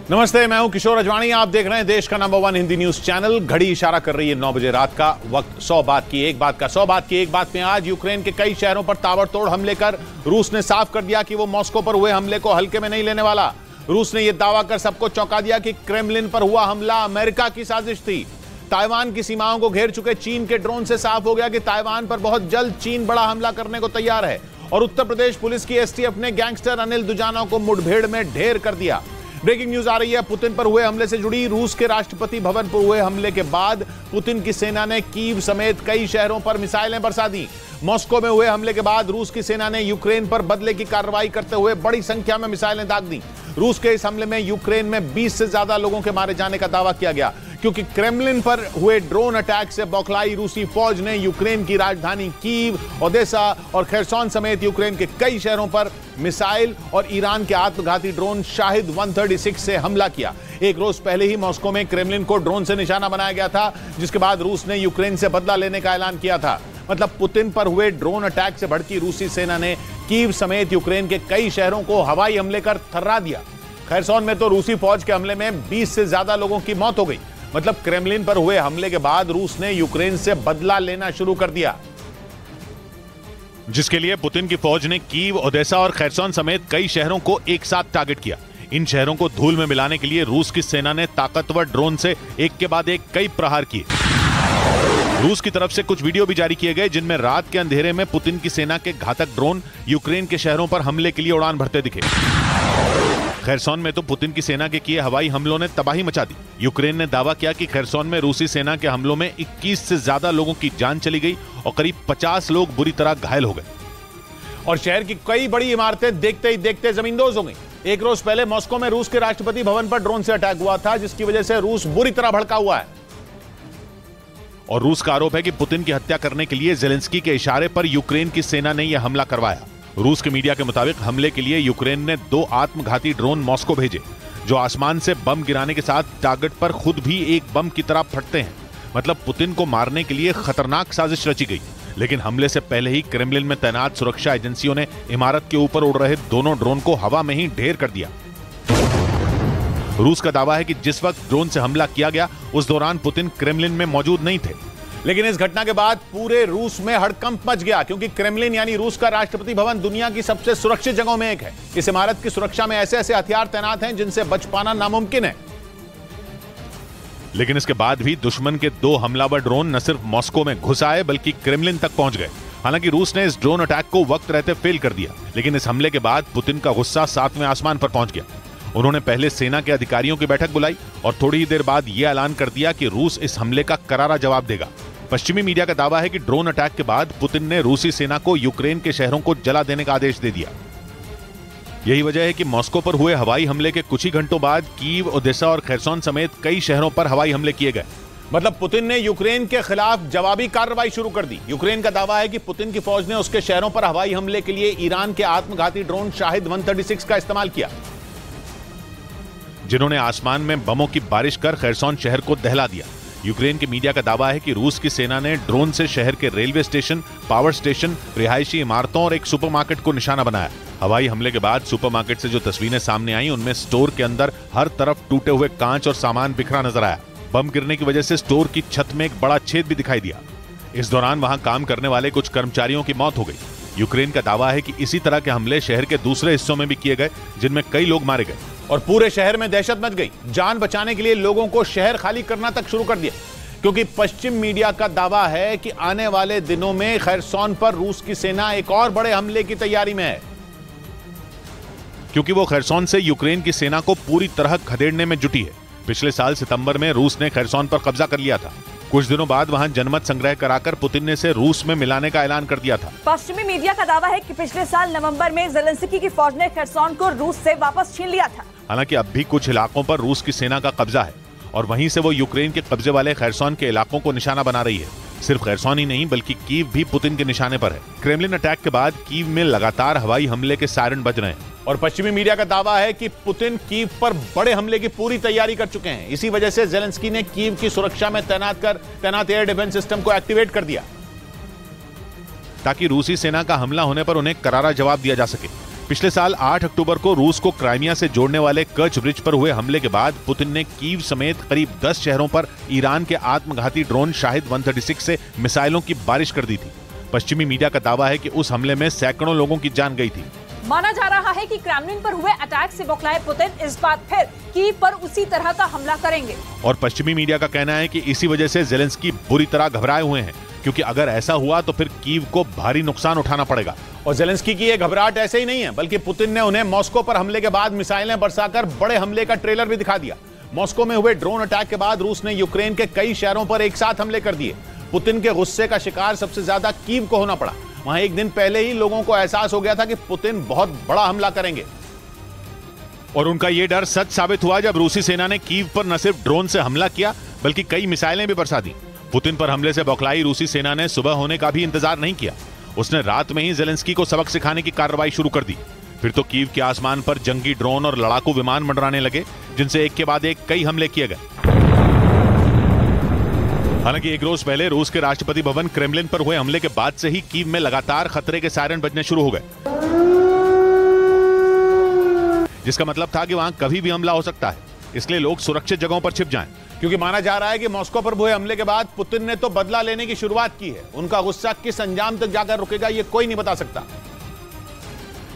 नमस्ते, मैं हूं किशोर अजवाणी। आप देख रहे हैं देश का नंबर 1 हिंदी न्यूज चैनल। घड़ी इशारा कर रही है 9 बजे रात का। वक्त 100 बात की एक बात का। 100 बात की एक बात में आज यूक्रेन के कई शहरों पर ताबड़तोड़ हमले कर रूस ने साफ कर दिया कि वो मॉस्को पर हुए हमले को हल्के में नहीं लेने वाला। रूस ने यह दावा कर सबको चौंका दिया कि क्रेमलिन पर हुआ हमला अमेरिका की साजिश थी। ताइवान की सीमाओं को घेर चुके चीन के ड्रोन से साफ हो गया कि ताइवान पर बहुत जल्द चीन बड़ा हमला करने को तैयार है। और उत्तर प्रदेश पुलिस की एसटीएफ ने गैंगस्टर अनिल दुजाना को मुठभेड़ में ढेर कर दिया। ब्रेकिंग न्यूज आ रही है पुतिन पर हुए हमले से जुड़ी। रूस के राष्ट्रपति भवन पर हुए हमले के बाद पुतिन की सेना ने कीव समेत कई शहरों पर मिसाइलें बरसा दी। मॉस्को में हुए हमले के बाद रूस की सेना ने यूक्रेन पर बदले की कार्रवाई करते हुए बड़ी संख्या में मिसाइलें दाग दी। रूस के इस हमले में यूक्रेन में 20 से ज्यादा लोगों के मारे जाने का दावा किया गया, क्योंकि क्रेमलिन पर हुए ड्रोन अटैक से बौखलाई रूसी फौज ने यूक्रेन की राजधानी कीव, ओदेसा और खेरसॉन समेत यूक्रेन के कई शहरों पर मिसाइल और ईरान के आत्मघाती ड्रोन शाहिद 136 से हमला किया। एक रोज पहले ही मॉस्को में क्रेमलिन को ड्रोन से निशाना बनाया गया था, जिसके बाद रूस ने यूक्रेन से बदला लेने का ऐलान किया था। मतलब पुतिन पर हुए ड्रोन अटैक से भड़की रूसी सेना ने कीव समेत यूक्रेन के कई शहरों को हवाई हमले कर थर्रा दिया। खेरसॉन में तो रूसी फौज के हमले में 20 से ज्यादा लोगों की मौत हो गई। मतलब क्रेमलिन पर हुए हमले के बाद रूस ने यूक्रेन से बदला लेना शुरू कर दिया, जिसके लिए पुतिन की फौज ने कीव, ओदेसा और खेरसॉन समेत कई शहरों को एक साथ टारगेट किया। इन शहरों को धूल में मिलाने के लिए रूस की सेना ने ताकतवर ड्रोन से एक के बाद एक कई प्रहार किए। रूस की तरफ से कुछ वीडियो भी जारी किए गए, जिनमें रात के अंधेरे में पुतिन की सेना के घातक ड्रोन यूक्रेन के शहरों पर हमले के लिए उड़ान भरते दिखे। खेरसॉन में तो पुतिन की सेना के किए हवाई हमलों ने तबाही मचा दी। यूक्रेन ने दावा किया कि खेरसॉन में रूसी सेना के हमलों में 21 से ज्यादा लोगों की जान चली गई और करीब 50 लोग बुरी तरह घायल हो गए। और शहर की कई बड़ी इमारतें देखते ही देखते जमींदोज हो गई। एक रोज पहले मॉस्को में रूस के राष्ट्रपति भवन पर ड्रोन से अटैक हुआ था, जिसकी वजह से रूस बुरी तरह भड़का हुआ है। और रूस का आरोप है कि पुतिन की हत्या करने के लिए जेलेंस्की के इशारे पर यूक्रेन की सेना ने यह हमला करवाया। रूस के मीडिया के मुताबिक हमले के लिए यूक्रेन ने 2 आत्मघाती ड्रोन मॉस्को भेजे, जो आसमान से बम गिराने के साथ टारगेट पर खुद भी एक बम की तरह फटते हैं। मतलब पुतिन को मारने के लिए खतरनाक साजिश रची गई। लेकिन हमले से पहले ही क्रेमलिन में तैनात सुरक्षा एजेंसियों ने इमारत के ऊपर उड़ रहे दोनों ड्रोन को हवा में ही ढेर कर दिया। रूस का दावा है कि जिस वक्त ड्रोन से हमला किया गया उस दौरान पुतिन क्रेमलिन में मौजूद नहीं थे। लेकिन इस घटना के बाद पूरे रूस में हड़कंप मच गया, क्योंकि क्रेमलिन यानी रूस का राष्ट्रपति भवन दुनिया की सबसे सुरक्षित जगहों में एक है। इस इमारत की सुरक्षा में ऐसे ऐसे हथियार तैनात हैं जिनसे बच पाना नामुमकिन है। लेकिन इसके बाद भी दुश्मन के 2 हमलावर ड्रोन न सिर्फ मॉस्को में घुस आए बल्कि क्रेमलिन तक पहुंच गए। हालांकि रूस ने इस ड्रोन अटैक को वक्त रहते फेल कर दिया, लेकिन इस हमले के बाद पुतिन का गुस्सा 7वें आसमान पर पहुंच गया। उन्होंने पहले सेना के अधिकारियों की बैठक बुलाई और थोड़ी ही देर बाद यह ऐलान कर दिया कि रूस इस हमले का करारा जवाब देगा। पश्चिमी मीडिया का दावा है कि ड्रोन अटैक के बाद पुतिन ने रूसी सेना को यूक्रेन के शहरों को जला देने का आदेश दे दिया। यही वजह है कि मॉस्को पर हुए हवाई हमले के कुछ ही घंटों बाद कीव, ओदेसा और खेरसॉन समेत कई शहरों पर हवाई हमले किए गए। मतलब पुतिन ने यूक्रेन के खिलाफ जवाबी कार्रवाई शुरू कर दी। यूक्रेन का दावा है कि पुतिन की फौज ने उसके शहरों पर हवाई हमले के लिए ईरान के आत्मघाती ड्रोन शाहिद 136 का इस्तेमाल किया, जिन्होंने आसमान में बमों की बारिश कर खेरसॉन शहर को दहला दिया। यूक्रेन के मीडिया का दावा है कि रूस की सेना ने ड्रोन से शहर के रेलवे स्टेशन, पावर स्टेशन, रिहायशी इमारतों और एक सुपरमार्केट को निशाना बनाया। हवाई हमले के बाद सुपरमार्केट से जो तस्वीरें सामने आई, उनमें स्टोर के अंदर हर तरफ टूटे हुए कांच और सामान बिखरा नजर आया। बम गिरने की वजह से स्टोर की छत में एक बड़ा छेद भी दिखाई दिया। इस दौरान वहां काम करने वाले कुछ कर्मचारियों की मौत हो गई। यूक्रेन का दावा है कि इसी तरह के हमले शहर के दूसरे हिस्सों में भी किए गए, जिनमें कई लोग मारे गए और पूरे शहर में दहशत मच गई। जान बचाने के लिए लोगों को शहर खाली करना तक शुरू कर दिया, क्योंकि पश्चिम मीडिया का दावा है कि आने वाले दिनों में खेरसॉन पर रूस की सेना एक और बड़े हमले की तैयारी में है, क्योंकि वो खेरसॉन से यूक्रेन की सेना को पूरी तरह खदेड़ने में जुटी है। पिछले साल सितंबर में रूस ने खेरसॉन पर कब्जा कर लिया था। कुछ दिनों बाद वहां जनमत संग्रह कराकर पुतिन ने इसे रूस में मिलाने का ऐलान कर दिया था। पश्चिमी मीडिया का दावा है कि पिछले साल नवंबर में जेलेंस्की की फौज ने खेरसॉन को रूस से वापस छीन लिया था। हालांकि अब भी कुछ इलाकों पर रूस की सेना का कब्जा है और वहीं से वो यूक्रेन के कब्जे वाले खेरसॉन के इलाकों को निशाना बना रही है। सिर्फ खेरसॉन ही नहीं बल्कि कीव भी पुतिन के निशाने पर है। क्रेमलिन अटैक के बाद कीव में लगातार हवाई हमले के सायरन बज रहे हैं और पश्चिमी मीडिया का दावा है कि पुतिन कीव पर बड़े हमले की पूरी तैयारी कर चुके हैं। इसी वजह से जेलेंस्की ने कीव की सुरक्षा में तैनात एयर डिफेंस सिस्टम को एक्टिवेट कर दिया, ताकि रूसी सेना का हमला होने पर उन्हें करारा जवाब दिया जा सके। पिछले साल 8 अक्टूबर को रूस को क्राइमिया से जोड़ने वाले कर्च ब्रिज पर हुए हमले के बाद पुतिन ने कीव समेत करीब 10 शहरों पर ईरान के आत्मघाती ड्रोन शाहिद 136 से मिसाइलों की बारिश कर दी थी। पश्चिमी मीडिया का दावा है कि उस हमले में सैकड़ों लोगों की जान गई थी। माना जा रहा है कि क्रेमलिन पर हुए अटैक से बौखलाए पुतिन इस बार फिर कीव पर उसी तरह का हमला करेंगे। और पश्चिमी मीडिया का कहना है कि इसी वजह से ज़ेलेंस्की बुरी तरह घबराए हुए हैं, क्योंकि अगर ऐसा हुआ तो फिर कीव को भारी नुकसान उठाना पड़ेगा। और ज़ेलेंस्की की ये घबराहट ऐसे ही नहीं है, बल्कि पुतिन ने उन्हें मॉस्को पर हमले के बाद मिसाइलें बरसाकर बड़े हमले का ट्रेलर भी दिखा दिया। मॉस्को में हुए ड्रोन अटैक के बाद रूस ने यूक्रेन के कई शहरों पर एक साथ हमले कर दिए। पुतिन के गुस्से का शिकार सबसे ज्यादा कीव को होना पड़ा। वहां एक दिन पहले ही लोगों को एहसास हो गया था कि पुतिन बहुत बड़ा हमला करेंगे। और उनका यह डर सच साबित हुआ जब रूसी सेना ने कीव पर न सिर्फ ड्रोन से हमला किया, बल्कि कई मिसाइलें भी बरसा दी। पुतिन पर हमले से बौखलाई रूसी सेना ने सुबह होने का भी इंतजार नहीं किया। उसने रात में ही ज़ेलेंस्की को सबक सिखाने की कार्रवाई शुरू कर दी। फिर तो कीव के आसमान पर जंगी ड्रोन और लड़ाकू विमान मंडराने लगे, जिनसे एक के बाद एक कई हमले किए गए। हालांकि एक रोज पहले रूस के राष्ट्रपति भवन क्रेमलिन पर हुए हमले के बाद से ही कीव में लगातार खतरे के सायरन बजने शुरू हो गए, जिसका मतलब था कि वहां कभी भी हमला हो सकता है, इसलिए लोग सुरक्षित जगहों पर छिप जाएं। क्योंकि माना जा रहा है कि मॉस्को पर हुए हमले के बाद पुतिन ने तो बदला लेने की शुरुआत की है। उनका गुस्सा किस अंजाम तक जाकर रुकेगा ये कोई नहीं बता सकता,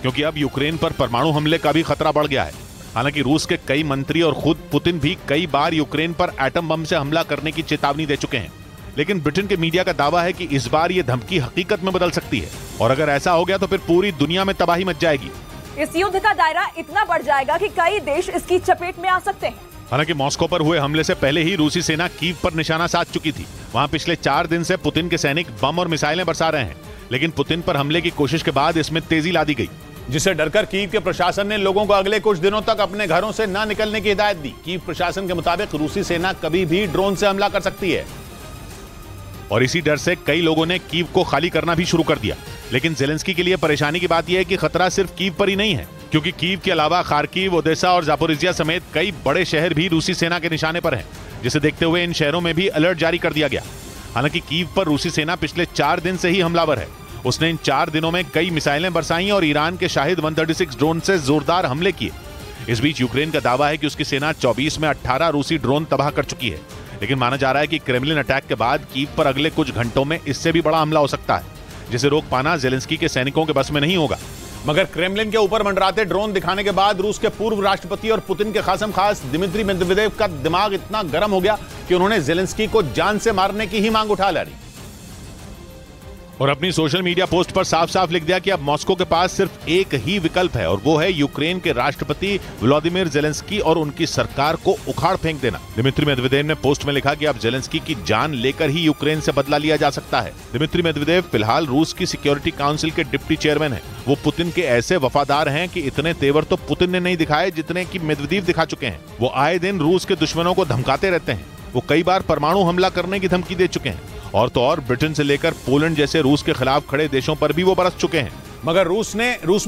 क्योंकि अब यूक्रेन पर परमाणु हमले का भी खतरा बढ़ गया है। हालांकि रूस के कई मंत्री और खुद पुतिन भी कई बार यूक्रेन पर एटम बम से हमला करने की चेतावनी दे चुके हैं, लेकिन ब्रिटेन के मीडिया का दावा है कि इस बार यह धमकी हकीकत में बदल सकती है, और अगर ऐसा हो गया तो फिर पूरी दुनिया में तबाही मच जाएगी। इस युद्ध का दायरा इतना बढ़ जाएगा कि कई देश इसकी चपेट में आ सकते हैं। हालांकि मॉस्को पर हुए हमले से पहले ही रूसी सेना कीव पर निशाना साध चुकी थी। वहां पिछले 4 दिन से पुतिन के सैनिक बम और मिसाइलें बरसा रहे हैं, लेकिन पुतिन पर हमले की कोशिश के बाद इसमें तेजी ला दी गई, जिससे डरकर कीव के प्रशासन ने लोगों को अगले कुछ दिनों तक अपने घरों से न निकलने की हिदायत दी। कीव प्रशासन के मुताबिक रूसी सेना कभी भी ड्रोन से हमला कर सकती है, और इसी डर से कई लोगों ने कीव को खाली करना भी शुरू कर दिया। लेकिन ज़ेलेंस्की के लिए परेशानी की बात यह है कि खतरा सिर्फ कीव पर ही नहीं है, क्योंकि कीव के अलावा खार्किव, ओदेसा और जापोरिजिया समेत कई बड़े शहर भी रूसी सेना के निशाने पर हैं, जिसे देखते हुए इन शहरों में भी अलर्ट जारी कर दिया गया। हालांकि कीव पर रूसी सेना पिछले 4 दिन से ही हमलावर है। उसने इन 4 दिनों में कई मिसाइलें बरसाई और ईरान के शाहिद 136 ड्रोन से जोरदार हमले किए। इस बीच यूक्रेन का दावा है कि उसकी सेना 24 में 18 रूसी ड्रोन तबाह कर चुकी है, लेकिन माना जा रहा है कि क्रेमलिन अटैक के बाद कीव पर अगले कुछ घंटों में इससे भी बड़ा हमला हो सकता है, जिसे रोक पाना ज़ेलेंस्की के सैनिकों के बस में नहीं होगा। मगर क्रेमलिन के ऊपर मंडराते ड्रोन दिखाने के बाद रूस के पूर्व राष्ट्रपति और पुतिन के खासम खास दिमित्री मेदवेदेव का दिमाग इतना गर्म हो गया कि उन्होंने ज़ेलेंस्की को जान से मारने की ही मांग उठा ली और अपनी सोशल मीडिया पोस्ट पर साफ साफ लिख दिया कि अब मॉस्को के पास सिर्फ एक ही विकल्प है, और वो है यूक्रेन के राष्ट्रपति व्लादिमीर ज़ेलेंस्की और उनकी सरकार को उखाड़ फेंक देना। दिमित्री मेदवेदेव ने पोस्ट में लिखा कि अब ज़ेलेंस्की की जान लेकर ही यूक्रेन से बदला लिया जा सकता है। दिमित्री मेदवेदेव फिलहाल रूस की सिक्योरिटी काउंसिल के डिप्टी चेयरमैन हैं। वो पुतिन के ऐसे वफादार हैं कि इतने तेवर तो पुतिन ने नहीं दिखाए जितने कि मेदवेदेव दिखा चुके हैं। वो आए दिन रूस के दुश्मनों को धमकाते रहते हैं। वो कई बार परमाणु हमला करने की धमकी दे चुके हैं, और तो और ब्रिटेन से लेकर पोलैंड जैसे रूस के खिलाफ खड़े देशों पर भी वो बरस चुके हैं। मगर रूस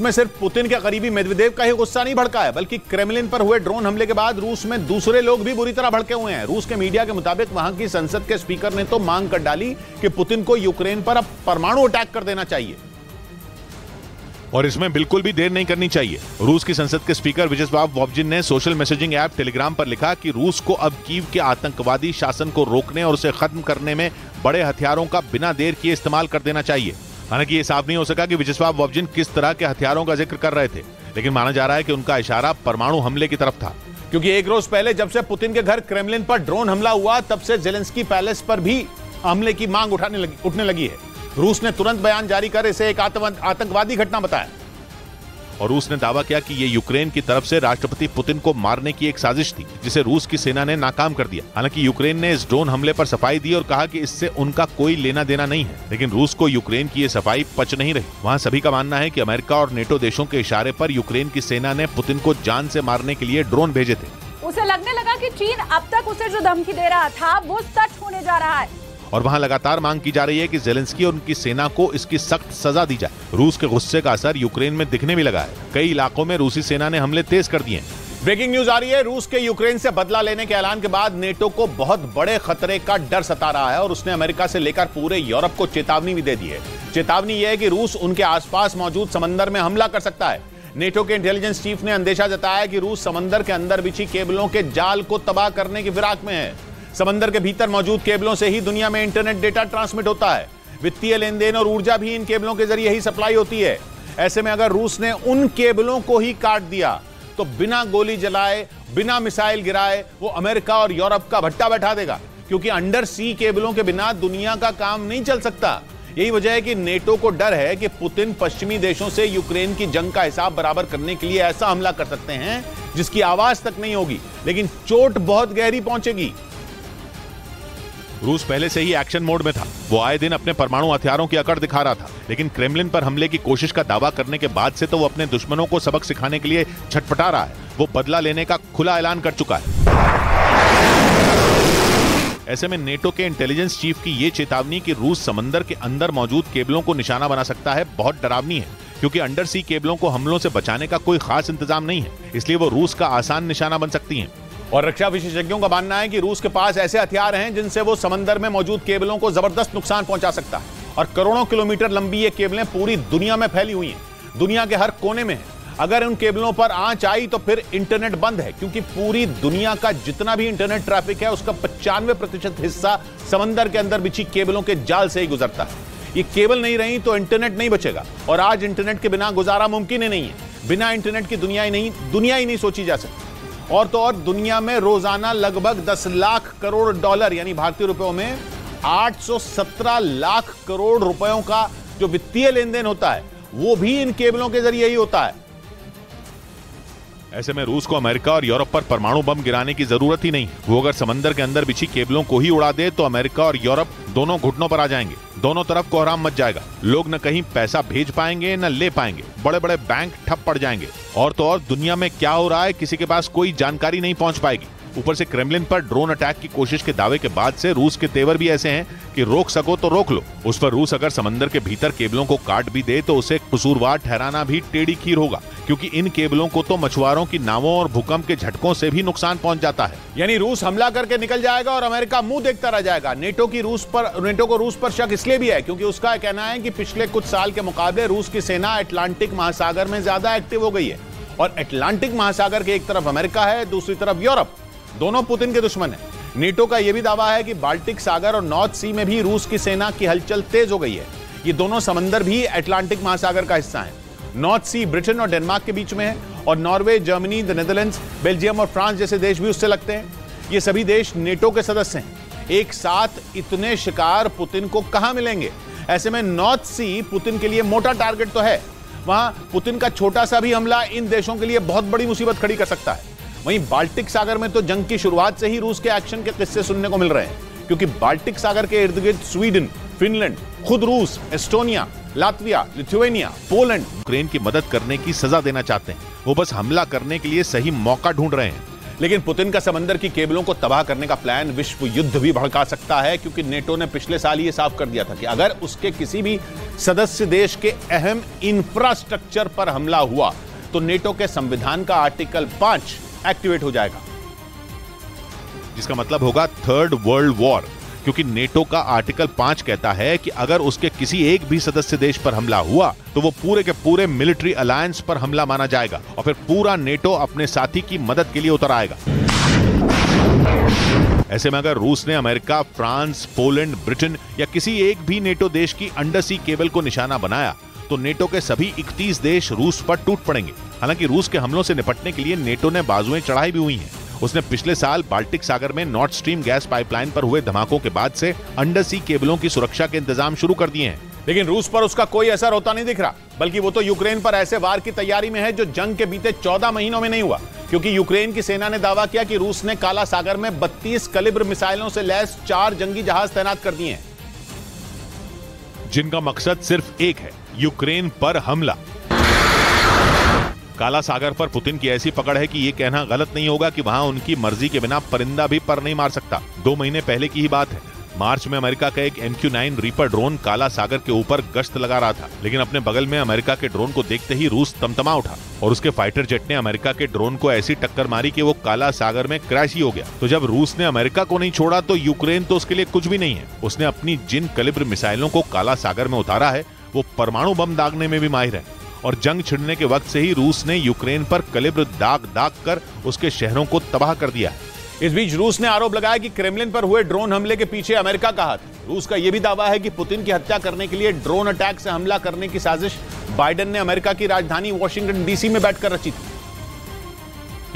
में सिर्फ पुतिन के करीबी मेदवेदेव का ही गुस्सा नहीं भड़का है, बल्कि क्रेमलिन पर हुए ड्रोन हमले के बाद रूस में दूसरे लोग भी बुरी तरह भड़के हुए हैं। रूस के मीडिया के मुताबिक वहां की संसद के स्पीकर ने तो मांग कर डाली कि पुतिन को यूक्रेन पर अब परमाणु अटैक कर देना चाहिए, और इसमें बिल्कुल भी देर नहीं करनी चाहिए। रूस की संसद के स्पीकर वियाचेस्लाव वोल्जिन ने सोशल मैसेजिंग ऐप टेलीग्राम पर लिखा कि रूस को अब कीव के आतंकवादी शासन को रोकने और उसे खत्म करने में बड़े हथियारों का बिना देर किए इस्तेमाल कर देना चाहिए। हालांकि ये साफ नहीं हो सका कि वियाचेस्लाव वोल्जिन किस तरह के हथियारों का जिक्र कर रहे थे, लेकिन माना जा रहा है कि उनका इशारा परमाणु हमले की तरफ था। क्योंकि एक रोज पहले जब से पुतिन के घर क्रेमलिन पर ड्रोन हमला हुआ, तब से ज़ेलेंस्की पैलेस पर भी हमले की मांग उठने लगी है। रूस ने तुरंत बयान जारी कर इसे एक आतंकवादी घटना बताया, और रूस ने दावा किया कि ये यूक्रेन की तरफ से राष्ट्रपति पुतिन को मारने की एक साजिश थी, जिसे रूस की सेना ने नाकाम कर दिया। हालांकि यूक्रेन ने इस ड्रोन हमले पर सफाई दी और कहा कि इससे उनका कोई लेना देना नहीं है, लेकिन रूस को यूक्रेन की ये सफाई पच नहीं रही। वहां सभी का मानना है कि अमेरिका और नेटो देशों के इशारे पर यूक्रेन की सेना ने पुतिन को जान से मारने के लिए ड्रोन भेजे थे। उसे लगने लगा कि चीन अब तक उसे जो धमकी दे रहा था वो सच होने जा रहा है, और वहां लगातार मांग की जा रही है कि ज़ेलेंस्की और उनकी सेना को इसकी सख्त सजा दी जाए। रूस के गुस्से का असर यूक्रेन में दिखने भी लगा है। कई इलाकों में रूसी सेना ने हमले तेज कर दिए हैं। ब्रेकिंग न्यूज आ रही है। रूस के यूक्रेन से बदला लेने के ऐलान के बाद नेटो को बहुत बड़े खतरे का डर सता रहा है, और उसने अमेरिका से लेकर पूरे यूरोप को चेतावनी भी दे दी है। चेतावनी यह है कि रूस उनके आसपास मौजूद समंदर में हमला कर सकता है। नेटो के इंटेलिजेंस चीफ ने अंदेशा जताया कि रूस समंदर के अंदर बिछी केबलों के जाल को तबाह करने की फिराक में है। समंदर के भीतर मौजूद केबलों से ही दुनिया में इंटरनेट डेटा ट्रांसमिट होता है। वित्तीय लेन देन और ऊर्जा भी इन केबलों के जरिए ही सप्लाई होती है। ऐसे में अगर रूस ने उन केबलों को ही काट दिया तो बिना गोली जलाए, बिना मिसाइल गिराए वो अमेरिका और यूरोप का भट्टा बैठा देगा, क्योंकि अंडर सी केबलों के बिना दुनिया का काम नहीं चल सकता। यही वजह है कि नेटो को डर है कि पुतिन पश्चिमी देशों से यूक्रेन की जंग का हिसाब बराबर करने के लिए ऐसा हमला कर सकते हैं जिसकी आवाज तक नहीं होगी, लेकिन चोट बहुत गहरी पहुंचेगी। रूस पहले से ही एक्शन मोड में था। वो आए दिन अपने परमाणु हथियारों की अकड़ दिखा रहा था, लेकिन क्रेमलिन पर हमले की कोशिश का दावा करने के बाद से तो वो अपने दुश्मनों को सबक सिखाने के लिए छटपटा रहा है। वो बदला लेने का खुला ऐलान कर चुका है। ऐसे में नेटो के इंटेलिजेंस चीफ की ये चेतावनी कि रूस समंदर के अंदर मौजूद केबलों को निशाना बना सकता है बहुत डरावनी है, क्योंकि अंडर सी केबलों को हमलों से बचाने का कोई खास इंतजाम नहीं है, इसलिए वो रूस का आसान निशाना बन सकती हैं। और रक्षा विशेषज्ञों का मानना है कि रूस के पास ऐसे हथियार हैं जिनसे वो समंदर में मौजूद केबलों को जबरदस्त नुकसान पहुंचा सकता है। और करोड़ों किलोमीटर लंबी ये केबलें पूरी दुनिया में फैली हुई हैं, दुनिया के हर कोने में है। अगर उन केबलों पर आंच आई तो फिर इंटरनेट बंद है, क्योंकि पूरी दुनिया का जितना भी इंटरनेट ट्रैफिक है उसका 95% हिस्सा समंदर के अंदर बिछी केबलों के जाल से ही गुजरता है। ये केबल नहीं रही तो इंटरनेट नहीं बचेगा, और आज इंटरनेट के बिना गुजारा मुमकिन ही नहीं है। बिना इंटरनेट की दुनिया ही नहीं सोची जा सकती। और तो और दुनिया में रोजाना लगभग 10 लाख करोड़ डॉलर यानी भारतीय रुपयों में 817 लाख करोड़ रुपयों का जो वित्तीय लेन देन होता है वो भी इन केबलों के जरिए ही होता है। ऐसे में रूस को अमेरिका और यूरोप पर परमाणु बम गिराने की जरूरत ही नहीं। वो अगर समंदर के अंदर बिछी केबलों को ही उड़ा दे तो अमेरिका और यूरोप दोनों घुटनों पर आ जाएंगे। दोनों तरफ कोहराम मच जाएगा। लोग न कहीं पैसा भेज पाएंगे न ले पाएंगे। बड़े बड़े बैंक ठप पड़ जाएंगे। और तो और दुनिया में क्या हो रहा है किसी के पास कोई जानकारी नहीं पहुंच पाएगी। ऊपर से क्रेमलिन पर ड्रोन अटैक की कोशिश के दावे के बाद से रूस के तेवर भी ऐसे हैं कि रोक सको तो रोक लो। उस पर रूस अगर समंदर के भीतर केबलों को काट भी दे तो उसे कसूरवार ठहराना भी टेढ़ी खीर होगा, क्योंकि इन केबलों को तो मछुआरों की नावों और भूकंप के झटकों से भी नुकसान पहुंच जाता है। यानी रूस हमला करके निकल जाएगा और अमेरिका मुंह देखता रह जाएगा। नेटो को रूस पर शक इसलिए भी है क्योंकि उसका कहना है कि पिछले कुछ साल के मुकाबले रूस की सेना अटलांटिक महासागर में ज्यादा एक्टिव हो गई है। और अटलांटिक महासागर के एक तरफ अमेरिका है, दूसरी तरफ यूरोप। दोनों पुतिन के दुश्मन हैं। नेटो का यह भी दावा है कि बाल्टिक सागर और नॉर्थ सी में भी रूस की सेना की हलचल तेज हो गई है। ये दोनों समंदर भी अटलांटिक महासागर का हिस्सा हैं। नॉर्थ सी ब्रिटेन और डेनमार्क के बीच में है, और Norway, Germany, the Netherlands, Belgium और फ्रांस जैसे देश भी उससे लगते हैं। ये सभी देश नेटो के सदस्य हैं। एक साथ इतने शिकार पुतिन को कहां मिलेंगे? ऐसे में नॉर्थ सी पुतिन के लिए मोटा टारगेट तो है। वहां पुतिन का छोटा सा भी हमला इन देशों के लिए बहुत बड़ी मुसीबत खड़ी कर सकता है। वहीं बाल्टिक सागर में तो जंग की शुरुआत से ही रूस के एक्शन के किस्से सुनने को मिल रहे हैं, क्योंकि बाल्टिक सागर के इर्द गिर्द स्वीडन, फिनलैंड, खुद रूस, Estonia, Latvia, Lithuania, Poland Ukraine की मदद करने की सजा देना चाहते हैं। वो बस हमला करने के लिए सही मौका ढूंढ रहे हैं। लेकिन पुतिन का समंदर की केबलों को तबाह करने का प्लान विश्व युद्ध भी भड़का सकता है, क्योंकि नेटो ने पिछले साल ये साफ कर दिया था कि अगर उसके किसी भी सदस्य देश के अहम इंफ्रास्ट्रक्चर पर हमला हुआ तो नेटो के संविधान का आर्टिकल 5 एक्टिवेट हो जाएगा, जिसका मतलब होगा थर्ड वर्ल्ड वॉर, क्योंकि नेटो का आर्टिकल 5 कहता है कि अगर उसके किसी एक भी सदस्य देश पर हमला हुआ तो वो पूरे के पूरे मिलिट्री अलायंस पर हमला माना जाएगा और फिर पूरा नेटो अपने साथी की मदद के लिए उतर आएगा। ऐसे में अगर रूस ने अमेरिका, फ्रांस, पोलैंड, ब्रिटेन या किसी एक भी नेटो देश की अंडर सी केबल को निशाना बनाया तो नेटो के सभी 31 देश रूस पर टूट पड़ेंगे। हालांकि रूस के हमलों से निपटने के लिए नेटो ने बाजुएं चढ़ाई भी हुई हैं। उसने पिछले साल बाल्टिक सागर में नॉर्थ स्ट्रीम गैस पाइपलाइन पर हुए धमाकों के बाद से अंडर सी केबलों की सुरक्षा के इंतजाम शुरू कर दिए हैं। लेकिन रूस पर उसका कोई असर होता नहीं दिख रहा, बल्कि वो तो यूक्रेन पर ऐसे वार की तैयारी में है जो जंग के बीते 14 महीनों में नहीं हुआ, क्योंकि यूक्रेन की सेना ने दावा किया कि रूस ने काला सागर में 32 कैलिबर मिसाइलों से लैस 4 जंगी जहाज तैनात कर दिए हैं, जिनका मकसद सिर्फ एक है, यूक्रेन पर हमला। काला सागर पर पुतिन की ऐसी पकड़ है कि ये कहना गलत नहीं होगा कि वहां उनकी मर्जी के बिना परिंदा भी पर नहीं मार सकता। 2 महीने पहले की ही बात है। मार्च में अमेरिका का एक MQ-9 रीपर ड्रोन काला सागर के ऊपर गश्त लगा रहा था, लेकिन अपने बगल में अमेरिका के ड्रोन को देखते ही रूस तमतमा उठा और उसके फाइटर जेट ने अमेरिका के ड्रोन को ऐसी टक्कर मारी कि वो काला सागर में क्रैश ही हो गया। तो जब रूस ने अमेरिका को नहीं छोड़ा तो यूक्रेन तो उसके लिए कुछ भी नहीं है। उसने अपनी जिन कैलिबर मिसाइलों को काला सागर में उतारा है वो परमाणु बम दागने में भी माहिर है, और जंग छिड़ने के वक्त से ही रूस ने यूक्रेन पर कलिब्र दाग कर उसके शहरों को तबाह कर दिया है। इस बीच रूस ने आरोप लगाया कि क्रेमलिन पर हुए ड्रोन हमले के पीछे अमेरिका का हाथ है। रूस का यह भी दावा है कि पुतिन की हत्या करने के लिए ड्रोन अटैक से हमला करने की साजिश बाइडेन ने अमेरिका की राजधानी वॉशिंगटन डीसी में बैठकर रची थी।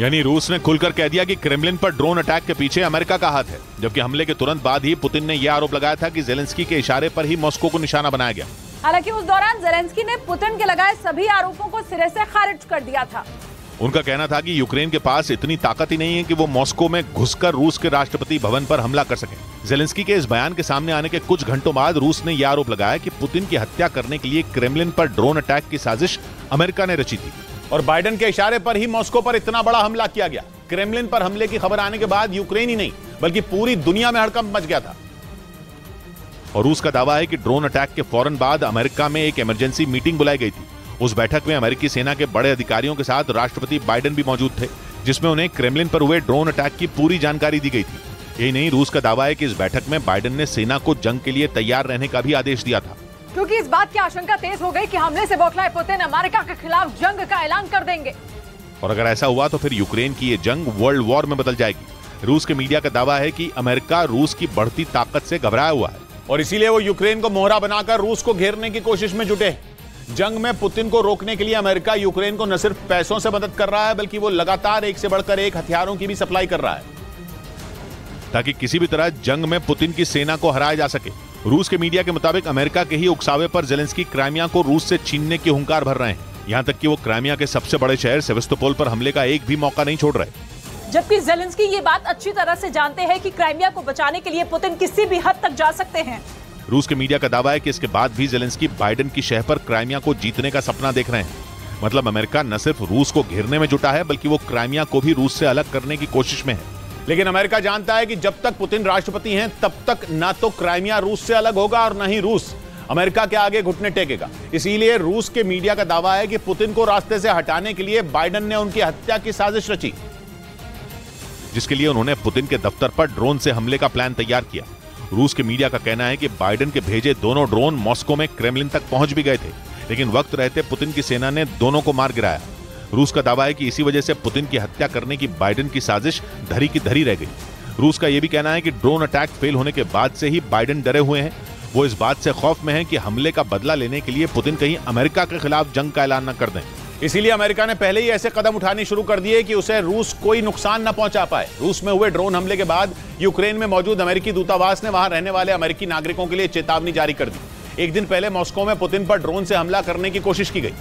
यानी रूस ने खुलकर कह दिया कि क्रेमलिन पर ड्रोन अटैक के पीछे अमेरिका का हाथ है, जबकि हमले के तुरंत बाद ही पुतिन ने यह आरोप लगाया था कि जेलेंस्की के इशारे पर ही मॉस्को को निशाना बनाया गया। हालांकि उस दौरान जेलेंस्की ने पुतिन के लगाए सभी आरोपों को सिरे से खारिज कर दिया था। उनका कहना था कि यूक्रेन के पास इतनी ताकत ही नहीं है कि वो मॉस्को में घुसकर रूस के राष्ट्रपति भवन पर हमला कर सके। जेलेंस्की के इस बयान के सामने आने के कुछ घंटों बाद रूस ने यह आरोप लगाया कि पुतिन की हत्या करने के लिए क्रेमलिन पर ड्रोन अटैक की साजिश अमेरिका ने रची थी और बाइडेन के इशारे पर ही मॉस्को पर इतना बड़ा हमला किया गया। क्रेमलिन पर हमले की खबर आने के बाद यूक्रेन ही नहीं बल्कि पूरी दुनिया में हड़कंप मच गया था। और रूस का दावा है कि ड्रोन अटैक के फौरन बाद अमेरिका में एक इमरजेंसी मीटिंग बुलाई गई थी। उस बैठक में अमेरिकी सेना के बड़े अधिकारियों के साथ राष्ट्रपति बाइडेन भी मौजूद थे, जिसमें उन्हें क्रेमलिन पर हुए ड्रोन अटैक की पूरी जानकारी दी गई थी। यही नहीं, रूस का दावा है कि इस बैठक में बाइडेन ने सेना को जंग के लिए तैयार रहने का भी आदेश दिया था, क्योंकि इस बात की आशंका तेज हो गई कि हमले से बौखलाए पुतिन अमेरिका के खिलाफ जंग का ऐलान कर देंगे। और अगर ऐसा हुआ तो फिर यूक्रेन की ये जंग वर्ल्ड वॉर में बदल जाएगी। रूस के मीडिया का दावा है कि अमेरिका रूस की बढ़ती ताकत से घबराया हुआ है और इसीलिए वो यूक्रेन को मोहरा बनाकर रूस को घेरने की कोशिश में जुटे। जंग में पुतिन को रोकने के लिए अमेरिका यूक्रेन को न सिर्फ पैसों से मदद कर रहा है बल्कि वो लगातार एक से बढ़कर एक हथियारों की भी सप्लाई कर रहा है, ताकि किसी भी तरह जंग में पुतिन की सेना को हराया जा सके। रूस के मीडिया के मुताबिक अमेरिका के ही उकसावे पर जेलेंस्की क्राइमिया को रूस से छीनने की हुंकार भर रहे हैं। यहां तक कि वो क्राइमिया के सबसे बड़े शहर सेवास्तोपोल पर हमले का एक भी मौका नहीं छोड़ रहे। जबकि जेलेंस्की ये बात अच्छी तरह से जानते हैं कि क्राइमिया को बचाने के लिए पुतिन किसी भी हद तक जा सकते हैं। रूस के मीडिया का दावा है कि इसके बाद भी जेलेंस्की बाइडेन की शह पर क्राइमिया को जीतने का सपना देख रहे हैं। मतलब अमेरिका न सिर्फ रूस को घेरने में जुटा है बल्कि वो क्राइमिया को भी रूस से अलग करने की कोशिश में है। लेकिन अमेरिका जानता है कि जब तक पुतिन राष्ट्रपति हैं तब तक ना तो क्राइमिया रूस से अलग होगा और न ही रूस अमेरिका के आगे घुटने टेकेगा। इसीलिए रूस के मीडिया का दावा है कि पुतिन को रास्ते से हटाने के लिए बाइडेन ने उनकी हत्या की साजिश रची, जिसके लिए उन्होंने पुतिन के दफ्तर पर ड्रोन से हमले का प्लान तैयार किया। रूस के मीडिया का कहना है कि बाइडेन के भेजे दोनों ड्रोन मॉस्को में क्रेमलिन तक पहुंच भी गए थे, लेकिन वक्त रहते पुतिन की सेना ने दोनों को मार गिराया। रूस का दावा है कि इसी वजह से पुतिन की हत्या करने की बाइडेन की साजिश धरी की धरी रह गई। रूस का यह भी कहना है कि ड्रोन अटैक फेल होने के बाद से ही बाइडेन डरे हुए हैं। वो इस बात से खौफ में हैं कि हमले का बदला लेने के लिए पुतिन कहीं अमेरिका के खिलाफ जंग का ऐलान न कर दें। इसीलिए अमेरिका ने पहले ही ऐसे कदम उठाने शुरू कर दिए कि उसे रूस कोई नुकसान न पहुंचा पाए। रूस में हुए ड्रोन हमले के बाद यूक्रेन में मौजूद अमेरिकी दूतावास ने वहां रहने वाले अमेरिकी नागरिकों के लिए चेतावनी जारी कर दी। एक दिन पहले मॉस्को में पुतिन पर ड्रोन से हमला करने की कोशिश की गई,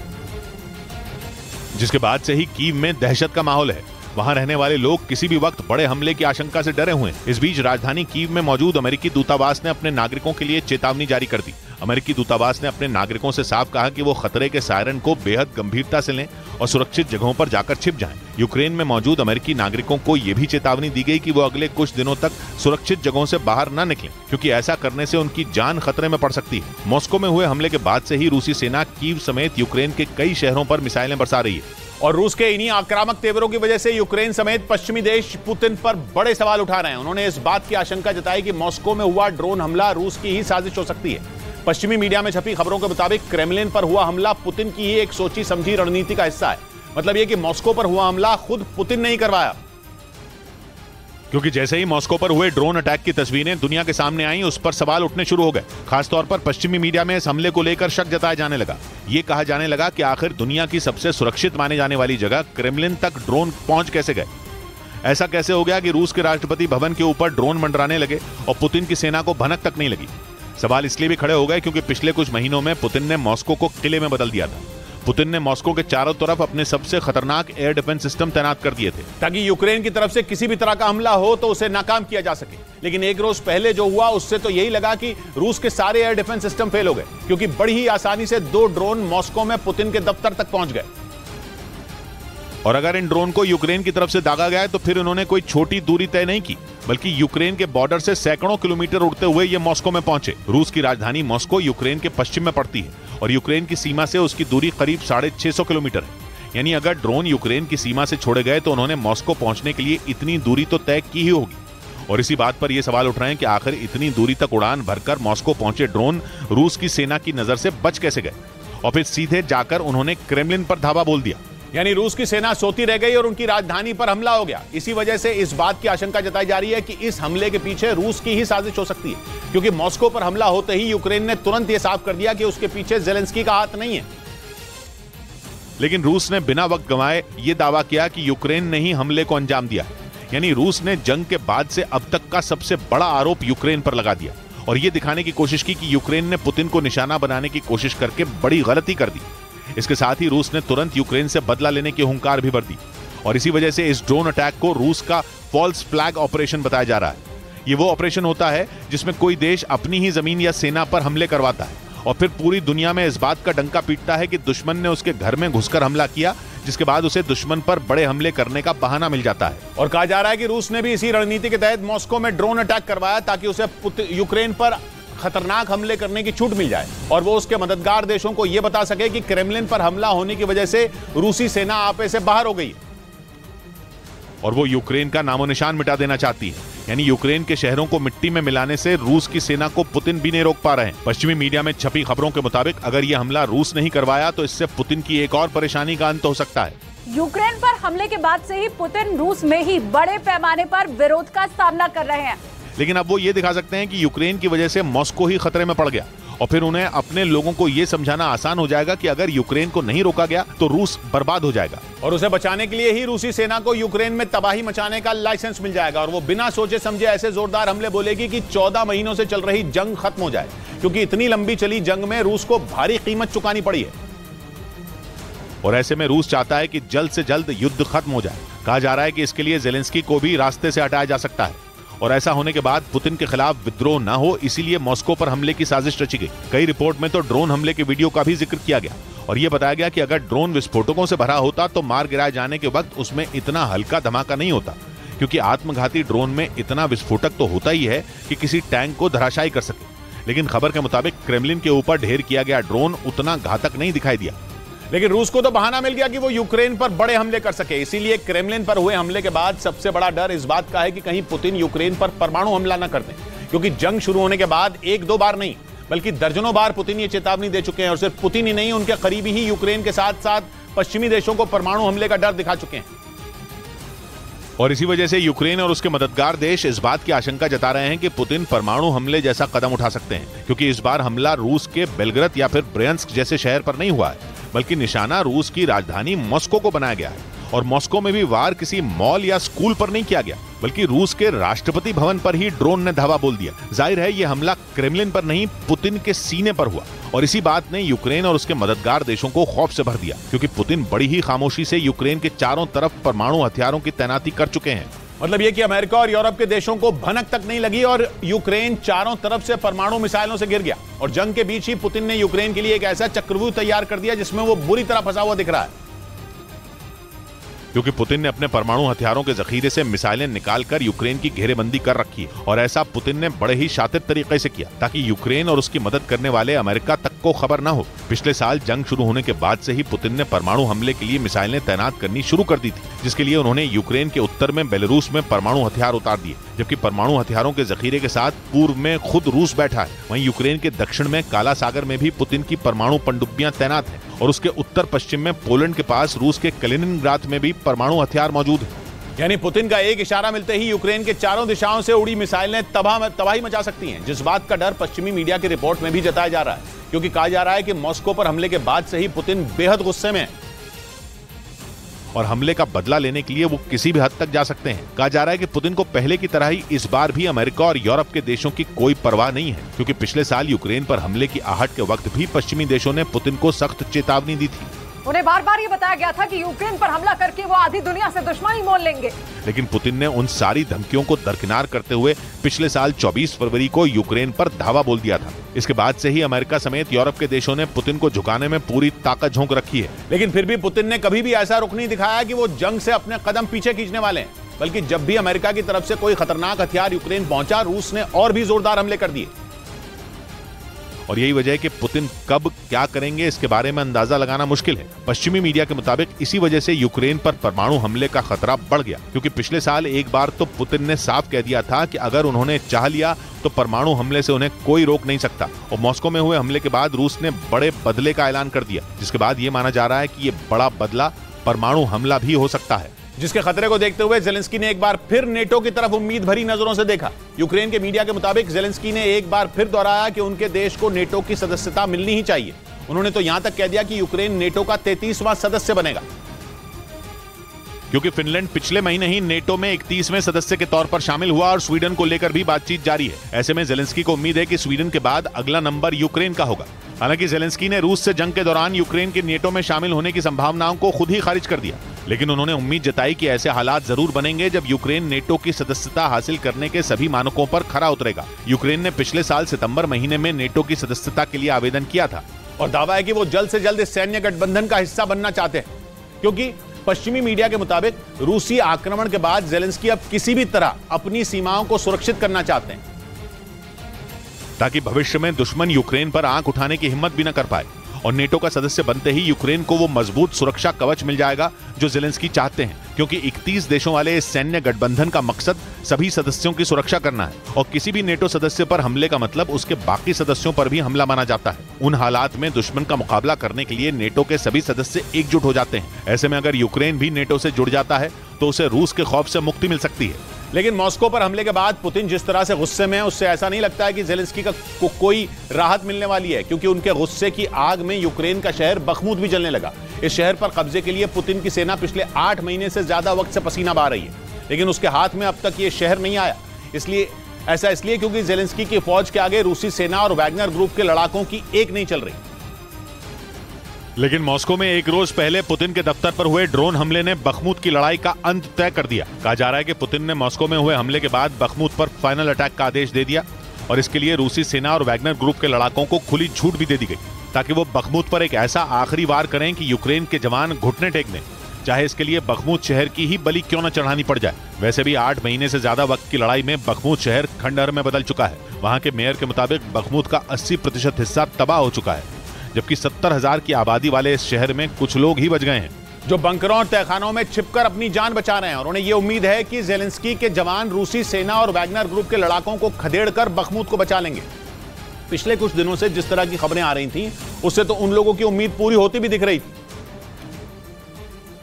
जिसके बाद से ही कीव में दहशत का माहौल है। वहां रहने वाले लोग किसी भी वक्त बड़े हमले की आशंका से डरे हुए हैं। इस बीच राजधानी कीव में मौजूद अमेरिकी दूतावास ने अपने नागरिकों के लिए चेतावनी जारी कर दी। अमेरिकी दूतावास ने अपने नागरिकों से साफ कहा कि वो खतरे के सायरन को बेहद गंभीरता से लें और सुरक्षित जगहों पर जाकर छिप जाएं। यूक्रेन में मौजूद अमेरिकी नागरिकों को यह भी चेतावनी दी गई कि वो अगले कुछ दिनों तक सुरक्षित जगहों से बाहर न निकलें, क्योंकि ऐसा करने से उनकी जान खतरे में पड़ सकती है। मॉस्को में हुए हमले के बाद से ही रूसी सेना कीव समेत यूक्रेन के कई शहरों पर मिसाइलें बरसा रही है और रूस के इन्हीं आक्रामक तेवरों की वजह से यूक्रेन समेत पश्चिमी देश पुतिन पर बड़े सवाल उठा रहे हैं। उन्होंने इस बात की आशंका जताई कि मॉस्को में हुआ ड्रोन हमला रूस की ही साजिश हो सकती है। पश्चिमी मीडिया में छपी खबरों के मुताबिक क्रेमलिन पर हुआ हमला पुतिन की ही एक सोची समझी रणनीति का हिस्सा है। मतलब यह कि मॉस्को पर हुआ हमला खुद पुतिन ने ही करवाया, क्योंकि जैसे ही मॉस्को पर हुए ड्रोन अटैक की तस्वीरें दुनिया के सामने आई, उस पर सवाल उठने शुरू हो गए। खासतौर पर पश्चिमी मीडिया में इस हमले को लेकर शक जताया जाने लगा। ये कहा जाने लगा कि आखिर दुनिया की सबसे सुरक्षित माने जाने वाली जगह क्रेमलिन तक ड्रोन पहुंच कैसे गए। ऐसा कैसे हो गया कि रूस के राष्ट्रपति भवन के ऊपर ड्रोन मंडराने लगे और पुतिन की सेना को भनक तक नहीं लगी। सवाल इसलिए भी खड़े हो गए क्योंकि पिछले कुछ महीनों में पुतिन ने मॉस्को को किले में बदल दिया था। पुतिन ने मॉस्को के चारों तरफ अपने सबसे खतरनाक एयर डिफेंस सिस्टम तैनात कर दिए थे, ताकि यूक्रेन की तरफ से किसी भी तरह का हमला हो तो उसे नाकाम किया जा सके। लेकिन एक रोज पहले जो हुआ उससे तो यही लगा कि रूस के सारे एयर डिफेंस सिस्टम फेल हो गए, क्योंकि बड़ी ही आसानी से 2 ड्रोन मॉस्को में पुतिन के दफ्तर तक पहुंच गए। और अगर इन ड्रोन को यूक्रेन की तरफ से दागा गया तो फिर उन्होंने कोई छोटी दूरी तय नहीं की, बल्कि यूक्रेन के बॉर्डर से सैकड़ों किलोमीटर उड़ते हुए ये मॉस्को में पहुंचे। रूस की राजधानी मॉस्को यूक्रेन के पश्चिम में पड़ती है और यूक्रेन की सीमा से उसकी दूरी करीब 650 किलोमीटर है। यानी अगर ड्रोन यूक्रेन की सीमा से छोड़े गए तो उन्होंने मॉस्को पहुंचने के लिए इतनी दूरी तो तय की ही होगी। और इसी बात पर यह सवाल उठ रहे हैं कि आखिर इतनी दूरी तक उड़ान भरकर मॉस्को पहुंचे ड्रोन रूस की सेना की नजर से बच कैसे गए। और फिर सीधे जाकर उन्होंने क्रेमलिन पर धावा बोल दिया। यानी रूस की सेना सोती रह गई और उनकी राजधानी पर हमला हो गया। इसी वजह से इस बात की आशंका जताई जा रही है कि इस हमले के पीछे रूस की ही साजिश हो सकती है, क्योंकि मॉस्को पर हमला होते ही यूक्रेन ने तुरंत यह साफ कर दिया कि उसके पीछे ज़ेलेंस्की का हाथ नहीं है। लेकिन रूस ने बिना वक्त गंवाए यह दावा किया कि यूक्रेन ने ही हमले को अंजाम दिया। यानी रूस ने जंग के बाद से अब तक का सबसे बड़ा आरोप यूक्रेन पर लगा दिया और यह दिखाने की कोशिश की कि यूक्रेन ने पुतिन को निशाना बनाने की कोशिश करके बड़ी गलती कर दी। इसके साथ ही रूस ने तुरंत यूक्रेन से बदला लेने की हुंकार भी भर दी और इसी वजह से इस ड्रोन अटैक को रूस का फॉल्स फ्लैग ऑपरेशन बताया जा रहा है। ये वो ऑपरेशन होता है जिसमें कोई देश अपनी ही जमीन या सेना पर हमले करवाता है और फिर पूरी दुनिया में इस बात का डंका पीटता है कि दुश्मन ने उसके घर में घुसकर हमला किया, जिसके बाद उसे दुश्मन पर बड़े हमले करने का बहाना मिल जाता है। और कहा जा रहा है कि रूस ने भी इसी रणनीति के तहत मॉस्को में ड्रोन अटैक करवाया ताकि उसे यूक्रेन पर खतरनाक हमले करने की छूट मिल जाए और वो उसके मददगार देशों को यह बता सके कि क्रेमलिन पर हमला होने की वजह से रूसी सेना आपे से बाहर हो गई है और वो यूक्रेन का नामो निशान मिटा देना चाहती है। यानी यूक्रेन के शहरों को मिट्टी में मिलाने से रूस की सेना को पुतिन भी नहीं रोक पा रहे हैं। पश्चिमी मीडिया में छपी खबरों के मुताबिक अगर यह हमला रूस नहीं करवाया तो इससे पुतिन की एक और परेशानी का अंत हो सकता है। यूक्रेन पर हमले के बाद से ही पुतिन रूस में ही बड़े पैमाने पर विरोध का सामना कर रहे हैं। लेकिन अब वो ये दिखा सकते हैं कि यूक्रेन की वजह से मॉस्को ही खतरे में पड़ गया और फिर उन्हें अपने लोगों को ये समझाना आसान हो जाएगा कि अगर यूक्रेन को नहीं रोका गया तो रूस बर्बाद हो जाएगा और उसे बचाने के लिए ही रूसी सेना को यूक्रेन में तबाही मचाने का लाइसेंस मिल जाएगा और वो बिना सोचे समझे ऐसे जोरदार हमले बोलेगी कि 14 महीनों से चल रही जंग खत्म हो जाए, क्योंकि इतनी लंबी चली जंग में रूस को भारी कीमत चुकानी पड़ी है और ऐसे में रूस चाहता है कि जल्द से जल्द युद्ध खत्म हो जाए। कहा जा रहा है कि इसके लिए ज़ेलेंस्की को भी रास्ते से हटाया जा सकता है और ऐसा होने के बाद पुतिन के खिलाफ विद्रोह न हो, इसीलिए मॉस्को पर हमले की साजिश रची गई। कई रिपोर्ट में तो ड्रोन हमले के वीडियो का भी जिक्र किया गया और यह बताया गया कि अगर ड्रोन विस्फोटकों से भरा होता तो मार गिराए जाने के वक्त उसमें इतना हल्का धमाका नहीं होता, क्योंकि आत्मघाती ड्रोन में इतना विस्फोटक तो होता ही है कि किसी टैंक को धराशायी कर सके। लेकिन खबर के मुताबिक क्रेमलिन के ऊपर ढेर किया गया ड्रोन उतना घातक नहीं दिखाई दिया। लेकिन रूस को तो बहाना मिल गया कि वो यूक्रेन पर बड़े हमले कर सके, इसीलिए क्रेमलिन पर हुए हमले के बाद सबसे बड़ा डर इस बात का है कि कहीं पुतिन यूक्रेन पर परमाणु हमला न कर दें, क्योंकि जंग शुरू होने के बाद एक दो बार नहीं बल्कि दर्जनों बार पुतिन ये चेतावनी दे चुके हैं और सिर्फ पुतिन ही नहीं, उनके करीबी ही यूक्रेन के साथ साथ पश्चिमी देशों को परमाणु हमले का डर दिखा चुके हैं। और इसी वजह से यूक्रेन और उसके मददगार देश इस बात की आशंका जता रहे हैं कि पुतिन परमाणु हमले जैसा कदम उठा सकते हैं, क्योंकि इस बार हमला रूस के बेलग्रद या फिर ब्रयांस्क जैसे शहर पर नहीं हुआ है, बल्कि निशाना रूस की राजधानी मॉस्को को बनाया गया है। और मॉस्को में भी वार किसी मॉल या स्कूल पर नहीं किया गया, बल्कि रूस के राष्ट्रपति भवन पर ही ड्रोन ने धावा बोल दिया। जाहिर है यह हमला क्रेमलिन पर नहीं, पुतिन के सीने पर हुआ और इसी बात ने यूक्रेन और उसके मददगार देशों को खौफ से भर दिया, क्योंकि पुतिन बड़ी ही खामोशी से यूक्रेन के चारों तरफ परमाणु हथियारों की तैनाती कर चुके हैं। मतलब ये कि अमेरिका और यूरोप के देशों को भनक तक नहीं लगी और यूक्रेन चारों तरफ से परमाणु मिसाइलों से घिर गया और जंग के बीच ही पुतिन ने यूक्रेन के लिए एक ऐसा चक्रव्यूह तैयार कर दिया जिसमें वो बुरी तरह फंसा हुआ दिख रहा है, क्योंकि पुतिन ने अपने परमाणु हथियारों के जखीरे से मिसाइलें निकालकर यूक्रेन की घेरेबंदी कर रखी है और ऐसा पुतिन ने बड़े ही शातिर तरीके से किया ताकि यूक्रेन और उसकी मदद करने वाले अमेरिका तक को खबर न हो। पिछले साल जंग शुरू होने के बाद से ही पुतिन ने परमाणु हमले के लिए मिसाइलें तैनात करनी शुरू कर दी थी, जिसके लिए उन्होंने यूक्रेन के उत्तर में बेलारूस में परमाणु हथियार उतार दिए, जबकि परमाणु हथियारों के जखीरे के साथ पूर्व में खुद रूस बैठा है। वहीं यूक्रेन के दक्षिण में काला सागर में भी पुतिन की परमाणु पनडुब्बियां तैनात हैं और उसके उत्तर पश्चिम में पोलैंड के पास रूस के कलिनिनग्राद में भी परमाणु हथियार मौजूद है। यानी पुतिन का एक इशारा मिलते ही यूक्रेन के चारों दिशाओं से उड़ी मिसाइलें तबाही मचा सकती हैं, जिस बात का डर पश्चिमी मीडिया की रिपोर्ट में भी जताया जा रहा है, क्योंकि कहा जा रहा है कि मॉस्को पर हमले के बाद से ही पुतिन बेहद गुस्से में है और हमले का बदला लेने के लिए वो किसी भी हद तक जा सकते हैं। कहा जा रहा है कि पुतिन को पहले की तरह ही इस बार भी अमेरिका और यूरोप के देशों की कोई परवाह नहीं है, क्योंकि पिछले साल यूक्रेन पर हमले की आहट के वक्त भी पश्चिमी देशों ने पुतिन को सख्त चेतावनी दी थी। उन्हें बार बार ये बताया गया था कि यूक्रेन पर हमला करके वो आधी दुनिया से दुश्मनी मोल लेंगे, लेकिन पुतिन ने उन सारी धमकियों को दरकिनार करते हुए पिछले साल 24 फरवरी को यूक्रेन पर धावा बोल दिया था। इसके बाद से ही अमेरिका समेत यूरोप के देशों ने पुतिन को झुकाने में पूरी ताकत झोंक रखी है। लेकिन फिर भी पुतिन ने कभी भी ऐसा रुख नहीं दिखाया कि वो जंग से अपने कदम पीछे खींचने वाले हैं, बल्कि जब भी अमेरिका की तरफ से कोई खतरनाक हथियार यूक्रेन पहुंचा, रूस ने और भी जोरदार हमले कर दिए। और यही वजह है कि पुतिन कब क्या करेंगे इसके बारे में अंदाजा लगाना मुश्किल है। पश्चिमी मीडिया के मुताबिक इसी वजह से यूक्रेन पर परमाणु हमले का खतरा बढ़ गया, क्योंकि पिछले साल एक बार तो पुतिन ने साफ कह दिया था कि अगर उन्होंने चाह लिया तो परमाणु हमले से उन्हें कोई रोक नहीं सकता। और मॉस्को में हुए हमले के बाद रूस ने बड़े बदले का ऐलान कर दिया, जिसके बाद ये माना जा रहा है कि ये बड़ा बदला परमाणु हमला भी हो सकता है। जिसके खतरे को देखते हुए जेलेंस्की ने एक बार फिर नेटो की तरफ उम्मीद भरी नजरों से देखा। यूक्रेन के मीडिया के मुताबिक जेलेंस्की ने एक बार फिर दोहराया कि उनके देश को नेटो की सदस्यता मिलनी ही चाहिए। उन्होंने तो यहां तक कह दिया कि यूक्रेन नेटो का 33वां सदस्य बनेगा, क्योंकि फिनलैंड पिछले महीने ही नेटो में 31वें सदस्य के तौर पर शामिल हुआ और स्वीडन को लेकर भी बातचीत जारी है। ऐसे में जेलेंस्की को उम्मीद है कि स्वीडन के बाद अगला नंबर यूक्रेन का होगा। हालांकि जेलेंस्की ने रूस से जंग के दौरान यूक्रेन के नेटो में शामिल होने की संभावनाओं को खुद ही खारिज कर दिया, लेकिन उन्होंने उम्मीद जताई कि ऐसे हालात जरूर बनेंगे जब यूक्रेन नेटो की सदस्यता हासिल करने के सभी मानकों पर खरा उतरेगा। यूक्रेन ने पिछले साल सितंबर महीने में नेटो की सदस्यता के लिए आवेदन किया था और दावा है कि वो जल्द से जल्द इस सैन्य गठबंधन का हिस्सा बनना चाहते हैं, क्योंकि पश्चिमी मीडिया के मुताबिक रूसी आक्रमण के बाद जेलेंस्की अब किसी भी तरह अपनी सीमाओं को सुरक्षित करना चाहते हैं, ताकि भविष्य में दुश्मन यूक्रेन पर आंख उठाने की हिम्मत भी न कर पाए। और नेटो का सदस्य बनते ही यूक्रेन को वो मजबूत सुरक्षा कवच मिल जाएगा जो जेलेंस्की चाहते हैं, क्योंकि 31 देशों वाले इस सैन्य गठबंधन का मकसद सभी सदस्यों की सुरक्षा करना है। और किसी भी नेटो सदस्य पर हमले का मतलब उसके बाकी सदस्यों पर भी हमला माना जाता है। उन हालात में दुश्मन का मुकाबला करने के लिए नेटो के सभी सदस्य एकजुट हो जाते हैं। ऐसे में अगर यूक्रेन भी नेटो से जुड़ जाता है तो उसे रूस के खौफ से मुक्ति मिल सकती है। लेकिन मॉस्को पर हमले के बाद पुतिन जिस तरह से गुस्से में है, उससे ऐसा नहीं लगता है कि जेलेंस्की को कोई राहत मिलने वाली है, क्योंकि उनके गुस्से की आग में यूक्रेन का शहर बखमुत भी जलने लगा। इस शहर पर कब्जे के लिए पुतिन की सेना पिछले 8 महीने से ज्यादा वक्त से पसीना बहा रही है, लेकिन उसके हाथ में अब तक ये शहर नहीं आया। इसलिए क्योंकि जेलेंस्की की फौज के आगे रूसी सेना और वैगनर ग्रुप के लड़ाकों की एक नहीं चल रही। लेकिन मॉस्को में एक रोज पहले पुतिन के दफ्तर पर हुए ड्रोन हमले ने बखमुत की लड़ाई का अंत तय कर दिया। कहा जा रहा है कि पुतिन ने मॉस्को में हुए हमले के बाद बखमुत पर फाइनल अटैक का आदेश दे दिया और इसके लिए रूसी सेना और वैगनर ग्रुप के लड़ाकों को खुली छूट भी दे दी गई, ताकि वो बखमुत पर एक ऐसा आखिरी वार करें कि यूक्रेन के जवान घुटने टेक दें, चाहे इसके लिए बखमुत शहर की ही बलि क्यों न चढ़ानी पड़ जाए। वैसे भी 8 महीने से ज्यादा वक्त की लड़ाई में बखमुत शहर खंडहर में बदल चुका है। वहां के मेयर के मुताबिक बखमुत का 80% हिस्सा तबाह हो चुका है, जबकि 70,000 की आबादी वाले इस शहर में कुछ लोग ही बच गए हैं, जो बंकरों और तहखानों में छिपकर अपनी जान बचा रहे हैं। और उन्हें यह उम्मीद है कि जेलेंस्की के जवान रूसी सेना और वैगनर ग्रुप के लड़ाकों को खदेड़कर बखमुत को बचा लेंगे। पिछले कुछ दिनों से जिस तरह की खबरें आ रही थीं, उससे तो उन लोगों की उम्मीद पूरी होती भी दिख रही थी,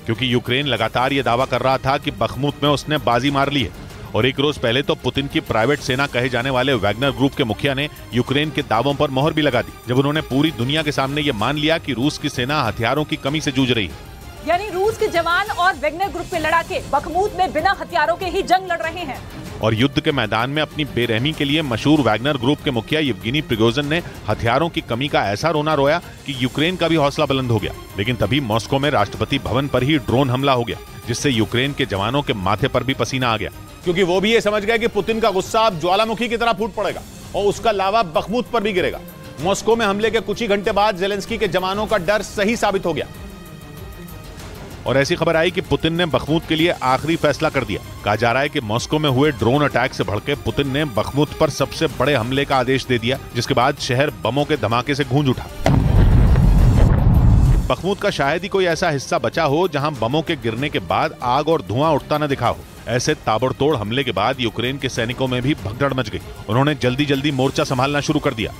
क्योंकि यूक्रेन लगातार यह दावा कर रहा था कि बखमुत में उसने बाजी मार ली है। और एक रोज पहले तो पुतिन की प्राइवेट सेना कहे जाने वाले वैगनर ग्रुप के मुखिया ने यूक्रेन के दावों पर मोहर भी लगा दी, जब उन्होंने पूरी दुनिया के सामने ये मान लिया कि रूस की सेना हथियारों की कमी से जूझ रही है। यानी रूस के जवान और वैगनर ग्रुप के लड़ाके बखमुत में बिना हथियारों के ही जंग लड़ रहे हैं। और युद्ध के मैदान में अपनी बेरहमी के लिए मशहूर वैगनर ग्रुप के मुखिया येवगेनी प्रिगोजिन ने हथियारों की कमी का ऐसा रोना रोया कि यूक्रेन का भी हौसला बुलंद हो गया। लेकिन तभी मॉस्को में राष्ट्रपति भवन पर ही ड्रोन हमला हो गया, जिससे यूक्रेन के जवानों के माथे पर भी पसीना आ गया, क्योंकि वो भी ये समझ गए कि पुतिन का गुस्सा अब ज्वालामुखी की तरह फूट पड़ेगा और उसका लावा बखमुत पर भी गिरेगा। मॉस्को में हमले के कुछ ही घंटे बाद जेलेंस्की के जवानों का डर सही साबित हो गया और ऐसी खबर आई कि पुतिन ने बखमुत के लिए आखिरी फैसला कर दिया। कहा जा रहा है कि मॉस्को में हुए ड्रोन अटैक से भड़के पुतिन ने बखमुत पर सबसे बड़े हमले का आदेश दे दिया, जिसके बाद शहर बमों के धमाके से गूंज उठा। बखमुत का शायद ही कोई ऐसा हिस्सा बचा हो जहां बमों के गिरने के बाद आग और धुआं उठता न दिखा हो। ऐसे ताबड़तोड़ हमले के बाद यूक्रेन के सैनिकों में भी भगदड़ मच गई। उन्होंने जल्दी जल्दी मोर्चा संभालना शुरू कर दिया,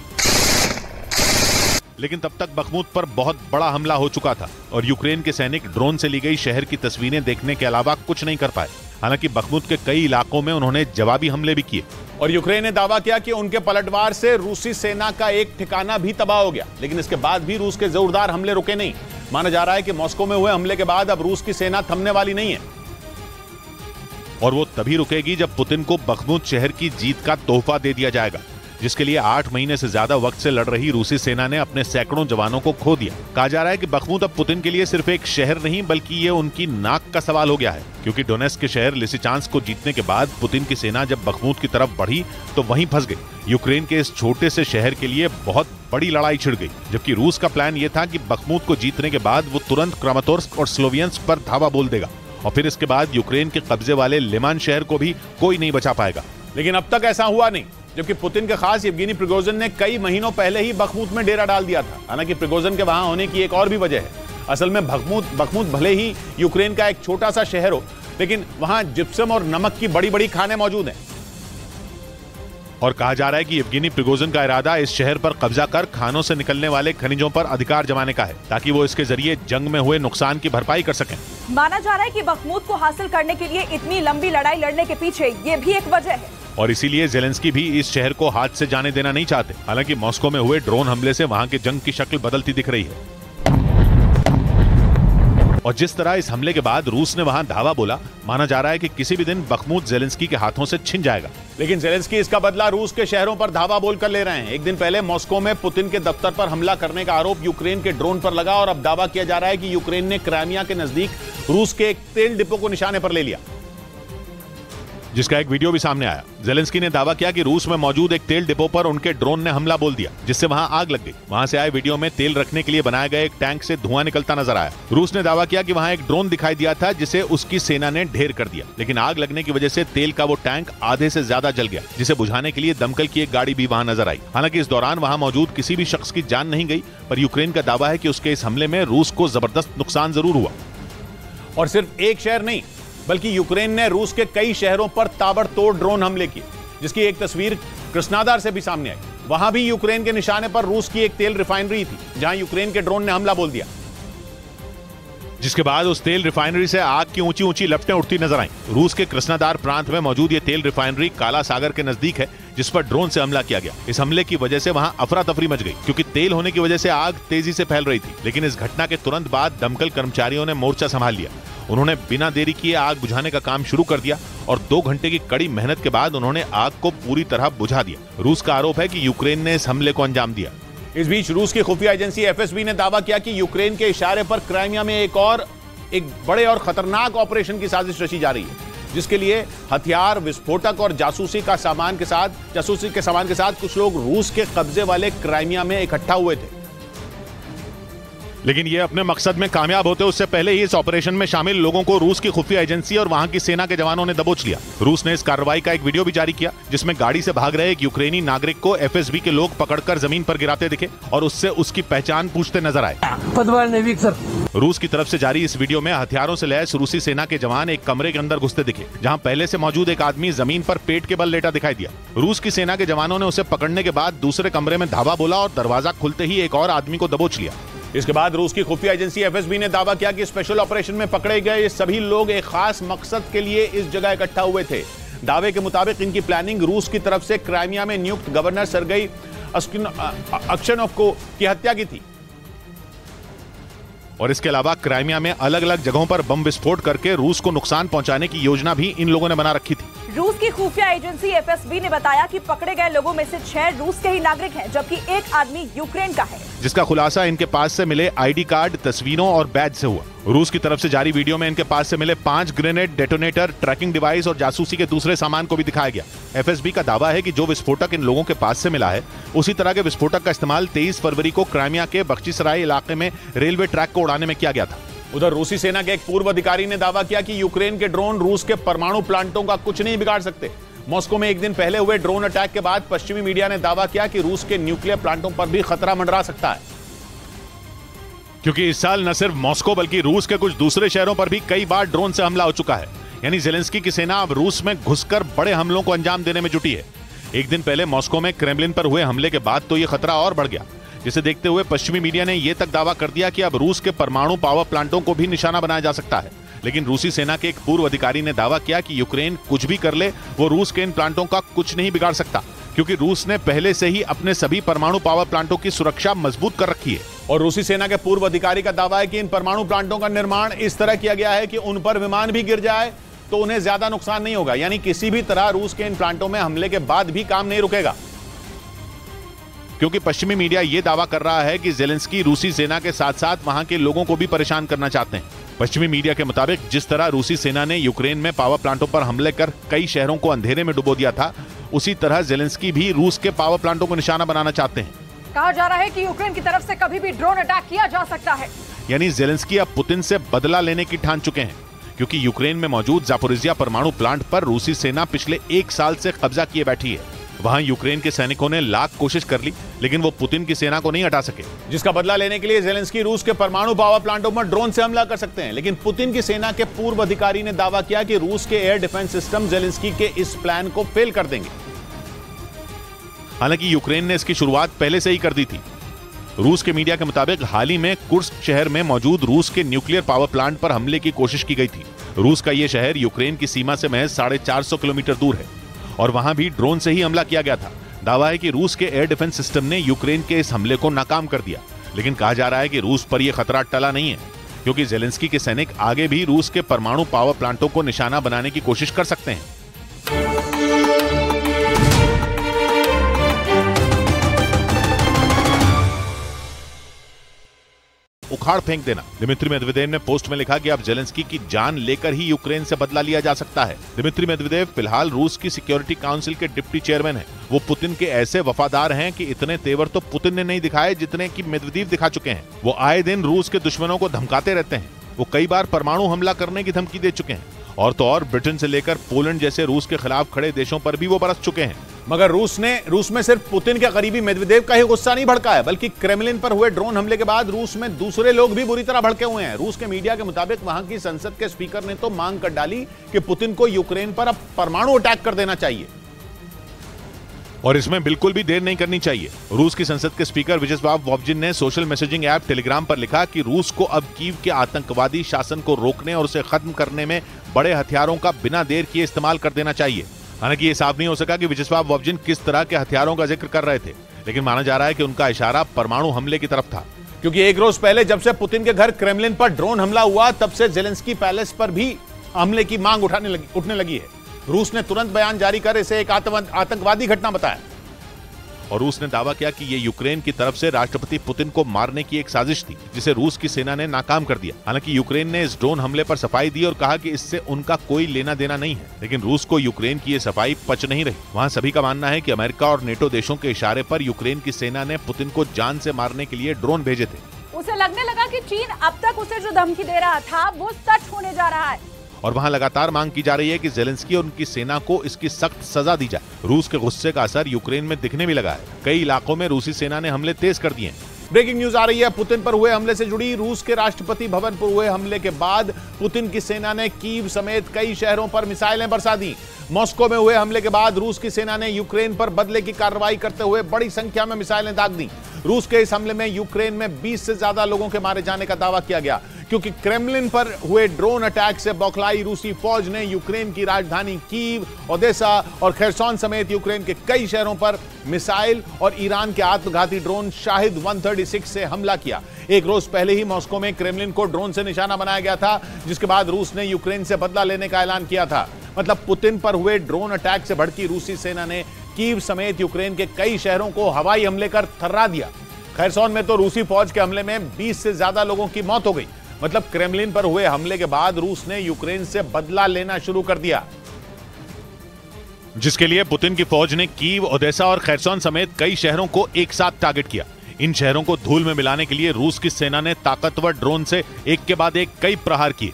लेकिन तब तक बखमुत पर बहुत बड़ा हमला हो चुका था और यूक्रेन के सैनिक ड्रोन से ली गई शहर की तस्वीरें देखने के अलावा कुछ नहीं कर पाए। हालांकि बखमुत के कई इलाकों में उन्होंने जवाबी हमले भी किए और यूक्रेन ने दावा किया कि उनके पलटवार से रूसी सेना का एक ठिकाना भी तबाह हो गया। लेकिन इसके बाद भी रूस के जोरदार हमले रुके नहीं। माना जा रहा है कि मॉस्को में हुए हमले के बाद अब रूस की सेना थमने वाली नहीं है और वो तभी रुकेगी जब पुतिन को बखमुत शहर की जीत का तोहफा दे दिया जाएगा, जिसके लिए 8 महीने से ज्यादा वक्त से लड़ रही रूसी सेना ने अपने सैकड़ों जवानों को खो दिया। कहा जा रहा है कि बखमुत अब पुतिन के लिए सिर्फ एक शहर नहीं बल्कि ये उनकी नाक का सवाल हो गया है, क्योंकि डोनेस्क के शहर लिसिचांस्क को जीतने के बाद पुतिन की सेना जब बखमुत की तरफ बढ़ी तो वहीं फंस गई। यूक्रेन के इस छोटे से शहर के लिए बहुत बड़ी लड़ाई छिड़ गई, जबकि रूस का प्लान ये था कि बखमुत को जीतने के बाद वो तुरंत क्रामातोर्स्क और स्लोवियंस्क पर धावा बोल देगा और फिर इसके बाद यूक्रेन के कब्जे वाले लिमान शहर को भी कोई नहीं बचा पाएगा। लेकिन अब तक ऐसा हुआ नहीं। जबकि पुतिन के खास येवगेनी प्रिगोजिन ने कई महीनों पहले ही बखमुत में डेरा डाल दिया था। हालांकि प्रिगोजिन के वहां होने की एक और भी वजह है। असल में बखमुत भले ही यूक्रेन का एक छोटा सा शहर हो, लेकिन वहां जिप्सम और नमक की बड़ी बड़ी खानें मौजूद हैं। और कहा जा रहा है कि येवगेनी प्रिगोजिन का इरादा इस शहर पर कब्जा कर खानों से निकलने वाले खनिजों पर अधिकार जमाने का है, ताकि वो इसके जरिए जंग में हुए नुकसान की भरपाई कर सकें। माना जा रहा है कि बखमुत को हासिल करने के लिए इतनी लंबी लड़ाई लड़ने के पीछे ये भी एक वजह है। और इसीलिए जेलेंस्की भी इस शहर को हाथ से जाने देना नहीं चाहते। हालांकि मॉस्को में हुए ड्रोन हमले से वहां के जंग की शक्ल बदलती दिख रही है। और जिस तरह इस हमले के बाद रूस ने वहां धावा बोला, माना जा रहा है कि किसी भी दिन बखमुत जेलेंस्की के हाथों से छिन जाएगा। लेकिन जेलेंस्की इसका बदला रूस के शहरों पर धावा बोलकर ले रहे हैं। एक दिन पहले मॉस्को में पुतिन के दफ्तर पर हमला करने का आरोप यूक्रेन के ड्रोन पर लगा और अब दावा किया जा रहा है कि यूक्रेन ने क्राइमिया के नजदीक रूस के एक तेल डिपो को निशाने पर ले लिया, जिसका एक वीडियो भी सामने आया। जेलेंस्की ने दावा किया कि रूस में मौजूद एक तेल डिपो पर उनके ड्रोन ने हमला बोल दिया, जिससे वहां आग लग गई। वहां से आए वीडियो में तेल रखने के लिए बनाए गए एक टैंक से धुआं निकलता नजर आया। रूस ने दावा किया कि वहां एक ड्रोन दिखाई दिया था, जिसे उसकी सेना ने ढेर कर दिया, लेकिन आग लगने की वजह से तेल का वो टैंक आधे से ज्यादा जल गया, जिसे बुझाने के लिए दमकल की एक गाड़ी भी वहां नजर आई। हालांकि इस दौरान वहां मौजूद किसी भी शख्स की जान नहीं गई, पर यूक्रेन का दावा है कि उसके इस हमले में रूस को जबरदस्त नुकसान जरूर हुआ। और सिर्फ एक शहर नहीं, बल्कि यूक्रेन ने रूस के कई शहरों पर ताबड़तोड़ ड्रोन हमले किए, जिसकी एक तस्वीर कृष्णादार से भी सामने आई। वहां भी यूक्रेन के निशाने पर रूस की एक तेल रिफाइनरी थी, जहां यूक्रेन के ड्रोन ने हमला बोल दिया, जिसके बाद उस तेल रिफाइनरी से आग की ऊंची ऊंची लपटें उठती नजर आईं। रूस के कृष्णादार प्रांत में मौजूद ये तेल रिफाइनरी काला सागर के नजदीक है, जिस पर ड्रोन से हमला किया गया। इस हमले की वजह से वहां अफरा तफरी मच गई, क्योंकि तेल होने की वजह से आग तेजी से फैल रही थी। लेकिन इस घटना के तुरंत बाद दमकल कर्मचारियों ने मोर्चा संभाल लिया। उन्होंने बिना देरी किए आग बुझाने का काम शुरू कर दिया और 2 घंटे की कड़ी मेहनत के बाद उन्होंने आग को पूरी तरह बुझा दिया। रूस का आरोप है कि यूक्रेन ने इस हमले को अंजाम दिया। इस बीच रूस की खुफिया एजेंसी एफएसबी ने दावा किया कि यूक्रेन के इशारे पर क्राइमिया में एक बड़े और खतरनाक ऑपरेशन की साजिश रची जा रही है, जिसके लिए हथियार, विस्फोटक और जासूसी के सामान के साथ कुछ लोग रूस के कब्जे वाले क्राइमिया में इकट्ठा हुए थे। लेकिन ये अपने मकसद में कामयाब होते उससे पहले ही इस ऑपरेशन में शामिल लोगों को रूस की खुफिया एजेंसी और वहां की सेना के जवानों ने दबोच लिया। रूस ने इस कार्रवाई का एक वीडियो भी जारी किया, जिसमें गाड़ी से भाग रहे एक यूक्रेनी नागरिक को एफएसबी के लोग पकड़कर जमीन पर गिराते दिखे और उससे उसकी पहचान पूछते नजर आए। रूस की तरफ से जारी इस वीडियो में हथियारों से लैस रूसी सेना के जवान एक कमरे के अंदर घुसते दिखे, जहां पहले से मौजूद एक आदमी जमीन पर पेट के बल लेटा दिखाई दिया। रूस की सेना के जवानों ने उसे पकड़ने के बाद दूसरे कमरे में धावा बोला और दरवाजा खुलते ही एक और आदमी को दबोच लिया। इसके बाद रूस की खुफिया एजेंसी एफएसबी ने दावा किया कि स्पेशल ऑपरेशन में पकड़े गए सभी लोग एक खास मकसद के लिए इस जगह इकट्ठा हुए थे। दावे के मुताबिक इनकी प्लानिंग रूस की तरफ से क्राइमिया में नियुक्त गवर्नर सर्गेई अक्शनोव की हत्या की थी। और इसके अलावा क्राइमिया में अलग अलग जगहों पर बम विस्फोट करके रूस को नुकसान पहुंचाने की योजना भी इन लोगों ने बना रखी थी। रूस की खुफिया एजेंसी एफएसबी ने बताया कि पकड़े गए लोगों में से 6 रूस के ही नागरिक हैं, जबकि एक आदमी यूक्रेन का है, जिसका खुलासा इनके पास से मिले आईडी कार्ड, तस्वीरों और बैज से हुआ। रूस की तरफ से जारी वीडियो में इनके पास से मिले 5 ग्रेनेड, डेटोनेटर, ट्रैकिंग डिवाइस और जासूसी के दूसरे सामान को भी दिखाया गया। एफएसबी का दावा है कि जो विस्फोटक इन लोगों के पास से मिला है, उसी तरह के विस्फोटक का इस्तेमाल 23 फरवरी को क्राइमिया के बख्शीसराय इलाके में रेलवे ट्रैक को उड़ाने में किया गया था। उधर रूसी सेना के एक पूर्व अधिकारी ने दावा किया कि यूक्रेन के ड्रोन रूस के परमाणु प्लांटों का कुछ नहीं बिगाड़ सकते। मॉस्को में एक दिन पहले हुए ड्रोन अटैक के बाद पश्चिमी मीडिया ने दावा किया कि रूस के न्यूक्लियर प्लांटों पर भी खतरा मंडरा सकता है, क्योंकि इस साल न सिर्फ मॉस्को बल्कि रूस के कुछ दूसरे शहरों पर भी कई बार ड्रोन से हमला हो चुका है। यानी जेलेंस्की की सेना अब रूस में घुसकर बड़े हमलों को अंजाम देने में जुटी है। एक दिन पहले मॉस्को में क्रेमलिन पर हुए हमले के बाद तो यह खतरा और बढ़ गया, जिसे देखते हुए पश्चिमी मीडिया ने यह तक दावा कर दिया कि अब रूस के परमाणु पावर प्लांटों को भी निशाना बनाया जा सकता है। लेकिन रूसी सेना के एक पूर्व अधिकारी ने दावा किया कि यूक्रेन कुछ भी कर ले, वो रूस के इन प्लांटों का कुछ नहीं बिगाड़ सकता, क्योंकि रूस ने पहले से ही अपने सभी परमाणु पावर प्लांटों की सुरक्षा मजबूत कर रखी है। और रूसी सेना के पूर्व अधिकारी का दावा है कि इन परमाणु प्लांटों का निर्माण इस तरह किया गया है कि उन पर विमान भी गिर जाए तो उन्हें ज्यादा नुकसान नहीं होगा। यानी किसी भी तरह रूस के इन प्लांटों में हमले के बाद भी काम नहीं रुकेगा, क्योंकि पश्चिमी मीडिया यह दावा कर रहा है कि जेलेंस्की रूसी सेना के साथ साथ वहां के लोगों को भी परेशान करना चाहते हैं। पश्चिमी मीडिया के मुताबिक जिस तरह रूसी सेना ने यूक्रेन में पावर प्लांटों पर हमले कर कई शहरों को अंधेरे में डुबो दिया था, उसी तरह जेलेंस्की भी रूस के पावर प्लांटों को निशाना बनाना चाहते हैं। कहा जा रहा है कि यूक्रेन की तरफ से कभी भी ड्रोन अटैक किया जा सकता है। यानी जेलेंस्की अब पुतिन से बदला लेने की ठान चुके हैं, क्योंकि यूक्रेन में मौजूद जापोरिजिया परमाणु प्लांट पर रूसी सेना पिछले 1 साल से कब्जा किए बैठी है। वहां यूक्रेन के सैनिकों ने लाख कोशिश कर ली, लेकिन वो पुतिन की सेना को नहीं हटा सके। जिसका बदला लेने के लिए जेलेंस्की रूस के परमाणु पावर प्लांटों पर ड्रोन से हमला कर सकते हैं, लेकिन पुतिन की सेना के पूर्व अधिकारी ने दावा किया कि रूस के एयर डिफेंस सिस्टम जेलेंस्की के इस प्लान को फेल कर देंगे। हालांकि यूक्रेन ने इसकी शुरुआत पहले से ही कर दी थी। रूस के मीडिया के मुताबिक हाल ही में कुर्स्क शहर में मौजूद रूस के न्यूक्लियर पावर प्लांट पर हमले की कोशिश की गई थी। रूस का यह शहर यूक्रेन की सीमा से महज 450 किलोमीटर दूर है और वहां भी ड्रोन से ही हमला किया गया था। दावा है कि रूस के एयर डिफेंस सिस्टम ने यूक्रेन के इस हमले को नाकाम कर दिया, लेकिन कहा जा रहा है कि रूस पर यह खतरा टला नहीं है, क्योंकि जेलेंस्की के सैनिक आगे भी रूस के परमाणु पावर प्लांटों को निशाना बनाने की कोशिश कर सकते हैं। उखाड़ फेंक देना। दिमित्री मेदवेदेव ने पोस्ट में लिखा कि अब जेलेंस्की की जान लेकर ही यूक्रेन से बदला लिया जा सकता है। दिमित्री मेदवेदेव फिलहाल रूस की सिक्योरिटी काउंसिल के डिप्टी चेयरमैन हैं। वो पुतिन के ऐसे वफादार हैं कि इतने तेवर तो पुतिन ने नहीं दिखाए जितने कि मेदवेदेव दिखा चुके हैं। वो आए दिन रूस के दुश्मनों को धमकाते रहते हैं। वो कई बार परमाणु हमला करने की धमकी दे चुके हैं और तो और ब्रिटेन से लेकर पोलैंड जैसे रूस के खिलाफ खड़े देशों पर भी वो बरस चुके हैं। मगर रूस में सिर्फ पुतिन के करीबी मेदवेदेव का ही गुस्सा नहीं भड़का है, बल्कि क्रेमलिन पर हुए ड्रोन हमले के बाद रूस में दूसरे लोग भी बुरी तरह भड़के हुए हैं। रूस के मीडिया के मुताबिक वहां की संसद के स्पीकर ने तो मांग कर डाली कि पुतिन को यूक्रेन पर अब परमाणु अटैक कर देना चाहिए और इसमें बिल्कुल भी देर नहीं करनी चाहिए। रूस की संसद के स्पीकर वियाचेस्लाव वोल्जिन ने सोशल मैसेजिंग ऐप टेलीग्राम पर लिखा कि रूस को अब कीव के आतंकवादी शासन को रोकने और उसे खत्म करने में बड़े हथियारों का बिना देर किए इस्तेमाल कर देना चाहिए। हालांकि ये साफ नहीं हो सका कि वियाचेस्लाव वोल्जिन किस तरह के हथियारों का जिक्र कर रहे थे, लेकिन माना जा रहा है कि उनका इशारा परमाणु हमले की तरफ था, क्योंकि एक रोज पहले जब से पुतिन के घर क्रेमलिन पर ड्रोन हमला हुआ तब से जेलेंस्की पैलेस पर भी हमले की मांग उठने लगी है। रूस ने तुरंत बयान जारी कर इसे एक आतंकवादी घटना बताया और रूस ने दावा किया कि ये यूक्रेन की तरफ से राष्ट्रपति पुतिन को मारने की एक साजिश थी, जिसे रूस की सेना ने नाकाम कर दिया। हालांकि यूक्रेन ने इस ड्रोन हमले पर सफाई दी और कहा कि इससे उनका कोई लेना देना नहीं है, लेकिन रूस को यूक्रेन की ये सफाई पच नहीं रही। वहां सभी का मानना है कि अमेरिका और नेटो देशों के इशारे पर यूक्रेन की सेना ने पुतिन को जान से मारने के लिए ड्रोन भेजे थे। उसे लगने लगा कि चीन अब तक उसे जो धमकी दे रहा था वो सच होने जा रहा है और वहां लगातार मांग की जा रही है कि जेलेंस्की और उनकी सेना को इसकी सख्त सजा दी जाए। रूस के गुस्से का असर यूक्रेन में दिखने भी लगा है। कई इलाकों में रूसी सेना ने हमले तेज कर दिए हैं। ब्रेकिंग न्यूज आ रही है। पुतिन पर हुए हमले से जुड़ी। रूस के राष्ट्रपति भवन पर हुए हमले के बाद पुतिन की सेना ने कीव समेत कई शहरों पर मिसाइलें बरसा दी। मॉस्को में हुए हमले के बाद रूस की सेना ने यूक्रेन पर बदले की कार्रवाई करते हुए बड़ी संख्या में मिसाइलें दाग दी। रूस के इस हमले में यूक्रेन में 20 से ज्यादा लोगों के मारे जाने का दावा किया गया, क्योंकि क्रेमलिन पर हुए ड्रोन अटैक से बौखलाई रूसी फौज ने यूक्रेन की राजधानी कीव, ओदेसा और खेरसॉन समेत यूक्रेन के कई शहरों पर मिसाइल और ईरान के आत्मघाती ड्रोन शाहिद 136 से हमला किया। एक रोज पहले ही मॉस्को में क्रेमलिन को ड्रोन से निशाना बनाया गया था, जिसके बाद रूस ने यूक्रेन से बदला लेने का ऐलान किया था। मतलब पुतिन पर हुए ड्रोन अटैक से भड़की रूसी सेना ने कीव समेत यूक्रेन के कई शहरों को हवाई हमले कर थर्रा दिया। खेरसॉन में तो रूसी फौज के हमले में 20 से ज्यादा लोगों की मौत हो गई। मतलब क्रेमलिन पर हुए हमले के बाद रूस ने यूक्रेन से बदला लेना शुरू कर दिया, जिसके लिए पुतिन की फौज ने कीव, ओदेसा और खेरसॉन समेत कई शहरों को एक साथ टारगेट किया। इन शहरों को धूल में मिलाने के लिए रूस की सेना ने ताकतवर ड्रोन से एक के बाद एक कई प्रहार किए।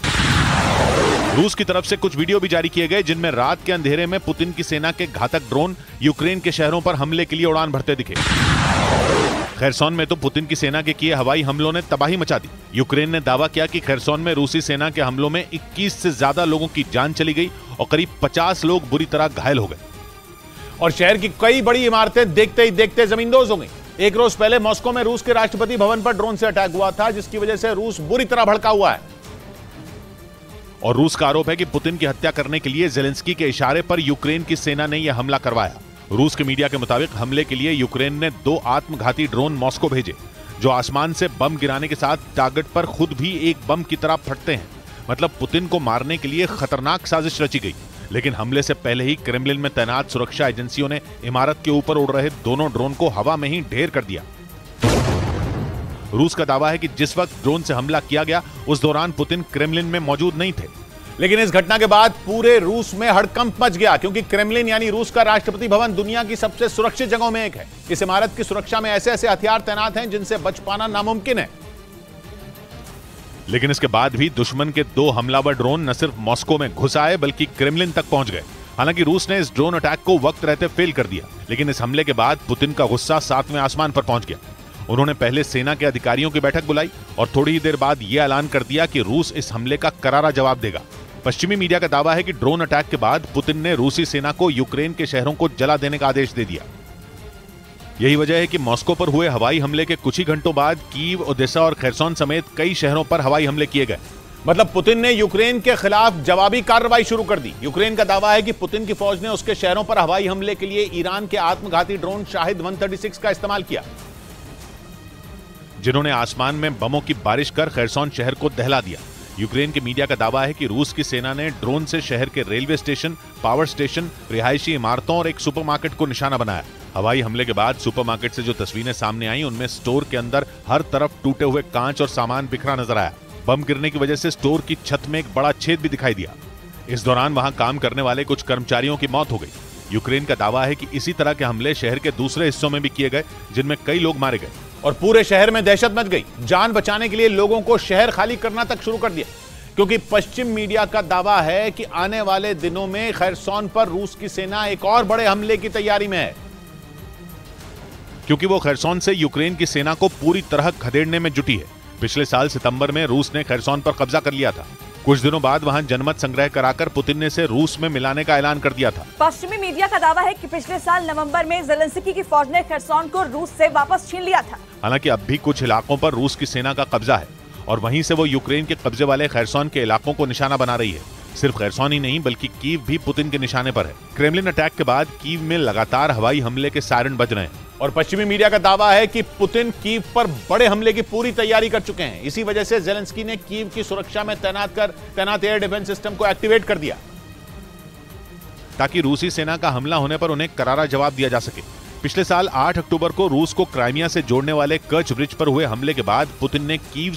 रूस की तरफ से कुछ वीडियो भी जारी किए गए, जिनमें रात के अंधेरे में पुतिन की सेना के घातक ड्रोन यूक्रेन के शहरों पर हमले के लिए उड़ान भरते दिखे। खेरसॉन में तो पुतिन की सेना के किए हवाई हमलों ने तबाही मचा दी। यूक्रेन ने दावा किया कि खेरसॉन में रूसी सेना के हमलों में 21 से ज्यादा लोगों की जान चली गई और करीब 50 लोग बुरी तरह घायल हो गए और शहर की कई बड़ी इमारतें देखते ही देखते जमींदोज हो गई। एक रोज पहले मॉस्को में रूस के राष्ट्रपति भवन पर ड्रोन से अटैक हुआ था, जिसकी वजह से रूस बुरी तरह भड़का हुआ है और रूस का आरोप है कि पुतिन की हत्या करने के लिए जेलेंस्की के इशारे पर यूक्रेन की सेना ने यह हमला करवाया। रूस के मीडिया के मुताबिक हमले के लिए यूक्रेन ने 2 आत्मघाती ड्रोन मॉस्को भेजे, जो आसमान से बम गिराने के साथ टारगेट पर खुद भी एक बम की तरह फटते हैं। मतलब पुतिन को मारने के लिए खतरनाक साजिश रची गई, लेकिन हमले से पहले ही क्रेमलिन में तैनात सुरक्षा एजेंसियों ने इमारत के ऊपर उड़ रहे दोनों ड्रोन को हवा में ही ढेर कर दिया। रूस का दावा है कि जिस वक्त ड्रोन से हमला किया गया उस दौरान पुतिन क्रेमलिन में मौजूद नहीं थे। लेकिन इस घटना के बाद पूरे रूस में हड़कंप मच गया, क्योंकि क्रेमलिन यानी रूस का राष्ट्रपति भवन दुनिया की सबसे सुरक्षित जगहों में एक है। इस इमारत की सुरक्षा में ऐसे ऐसे हथियार तैनात हैं जिनसे बच पाना नामुमकिन है। लेकिन इसके बाद भी दुश्मन के 2 हमलावर ड्रोन न सिर्फ मॉस्को में घुस आए बल्कि क्रेमलिन तक पहुंच गए। हालांकि रूस ने इस ड्रोन अटैक को वक्त रहते फेल कर दिया, लेकिन इस हमले के बाद पुतिन का गुस्सा 7वें आसमान पर पहुंच गया। उन्होंने पहले सेना के अधिकारियों की बैठक बुलाई और थोड़ी ही देर बाद यह ऐलान कर दिया कि रूस इस हमले का करारा जवाब देगा। पश्चिमी मीडिया का दावा है कि ड्रोन अटैक के बाद पुतिन ने रूसी सेना को यूक्रेन के शहरों को जला देने का आदेश दे दिया। यही वजह है कि मॉस्को पर हुए हवाई हमले के कुछ ही घंटों बाद कीव, ओडेसा और खेरसोन समेत कई शहरों पर हवाई हमले किए गए। मतलब पुतिन ने यूक्रेन के खिलाफ जवाबी कार्रवाई शुरू कर दी। यूक्रेन का दावा है कि पुतिन की फौज ने उसके शहरों पर हवाई हमले के लिए ईरान के आत्मघाती ड्रोन शाहिद 136 का इस्तेमाल किया, जिन्होंने आसमान में बमों की बारिश कर खेरसोन शहर को दहला दिया। यूक्रेन के मीडिया का दावा है कि रूस की सेना ने ड्रोन से शहर के रेलवे स्टेशन, पावर स्टेशन, रिहायशी इमारतों और एक सुपरमार्केट को निशाना बनाया। हवाई हमले के बाद सुपरमार्केट से जो तस्वीरें सामने आई, उनमें स्टोर के अंदर हर तरफ टूटे हुए कांच और सामान बिखरा नजर आया। बम गिरने की वजह से स्टोर की छत में एक बड़ा छेद भी दिखाई दिया। इस दौरान वहां काम करने वाले कुछ कर्मचारियों की मौत हो गई। यूक्रेन का दावा है कि इसी तरह के हमले शहर के दूसरे हिस्सों में भी किए गए, जिनमें कई लोग मारे गए और पूरे शहर में दहशत मच गई। जान बचाने के लिए लोगों को शहर खाली करना तक शुरू कर दिया, क्योंकि पश्चिम मीडिया का दावा है कि आने वाले दिनों में खेरसोन पर रूस की सेना एक और बड़े हमले की तैयारी में है, क्योंकि वो खेरसोन से यूक्रेन की सेना को पूरी तरह खदेड़ने में जुटी है। पिछले साल सितंबर में रूस ने खेरसोन पर कब्जा कर लिया था। कुछ दिनों बाद वहां जनमत संग्रह कराकर पुतिन ने इसे रूस में मिलाने का ऐलान कर दिया था। पश्चिमी मीडिया का दावा है कि पिछले साल नवंबर में ज़ेलेंस्की की फौज ने खेरसोन को रूस से वापस छीन लिया था। हालांकि अब भी कुछ इलाकों पर रूस की सेना का कब्जा है और वहीं से वो यूक्रेन के कब्जे वाले खेरसोन के इलाकों को निशाना बना रही है। सिर्फ खेरसोन ही नहीं, बल्कि कीव भी पुतिन के निशाने पर है। क्रेमलिन अटैक के बाद कीव में लगातार हवाई हमले के सायरन बज रहे हैं और पश्चिमी मीडिया का दावा है कि पुतिन कीव पर बड़े हमले की पूरी तैयारी कर चुके हैं। इसी वजह से ज़ेलेंस्की ने कीव की सुरक्षा में तैनात एयर डिफेंस सिस्टम को एक्टिवेट कर दिया, ताकि रूसी सेना का हमला होने पर उन्हें करारा जवाब दिया जा सके। पिछले साल 8 अक्टूबर को रूस को क्राइमिया से जोड़ने वाले कर्च ब्रिज पर हुए हमले के बाद पुतिन ने कीव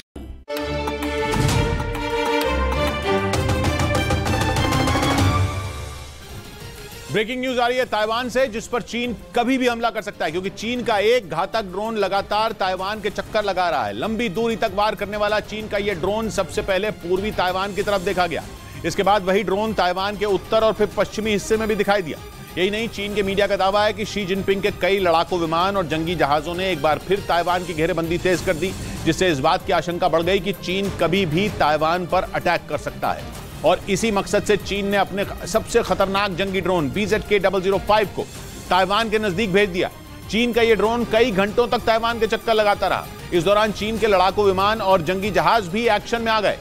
ब्रेकिंग न्यूज आ रही है ताइवान से, जिस पर चीन कभी भी हमला कर सकता है, क्योंकि चीन का एक घातक ड्रोन लगातार ताइवान के चक्कर लगा रहा है। लंबी दूरी तक वार करने वाला चीन का यह ड्रोन सबसे पहले पूर्वी ताइवान की तरफ देखा गया। इसके बाद वही ड्रोन ताइवान के उत्तर और फिर पश्चिमी हिस्से में भी दिखाई दिया। यही नहीं, चीन के मीडिया का दावा है कि शी जिनपिंग के कई लड़ाकू विमान और जंगी जहाजों ने एक बार फिर ताइवान की घेरेबंदी तेज कर दी, जिससे इस बात की आशंका बढ़ गई कि चीन कभी भी ताइवान पर अटैक कर सकता है। और इसी मकसद से चीन ने अपने सबसे खतरनाक जंगी ड्रोन BZK-005 को ताइवान के नजदीक भेज दिया। चीन का यह ड्रोन कई घंटों तक ताइवान के चक्कर लगाता रहा। इस दौरान चीन के लड़ाकू विमान और जंगी जहाज भी एक्शन में आ गए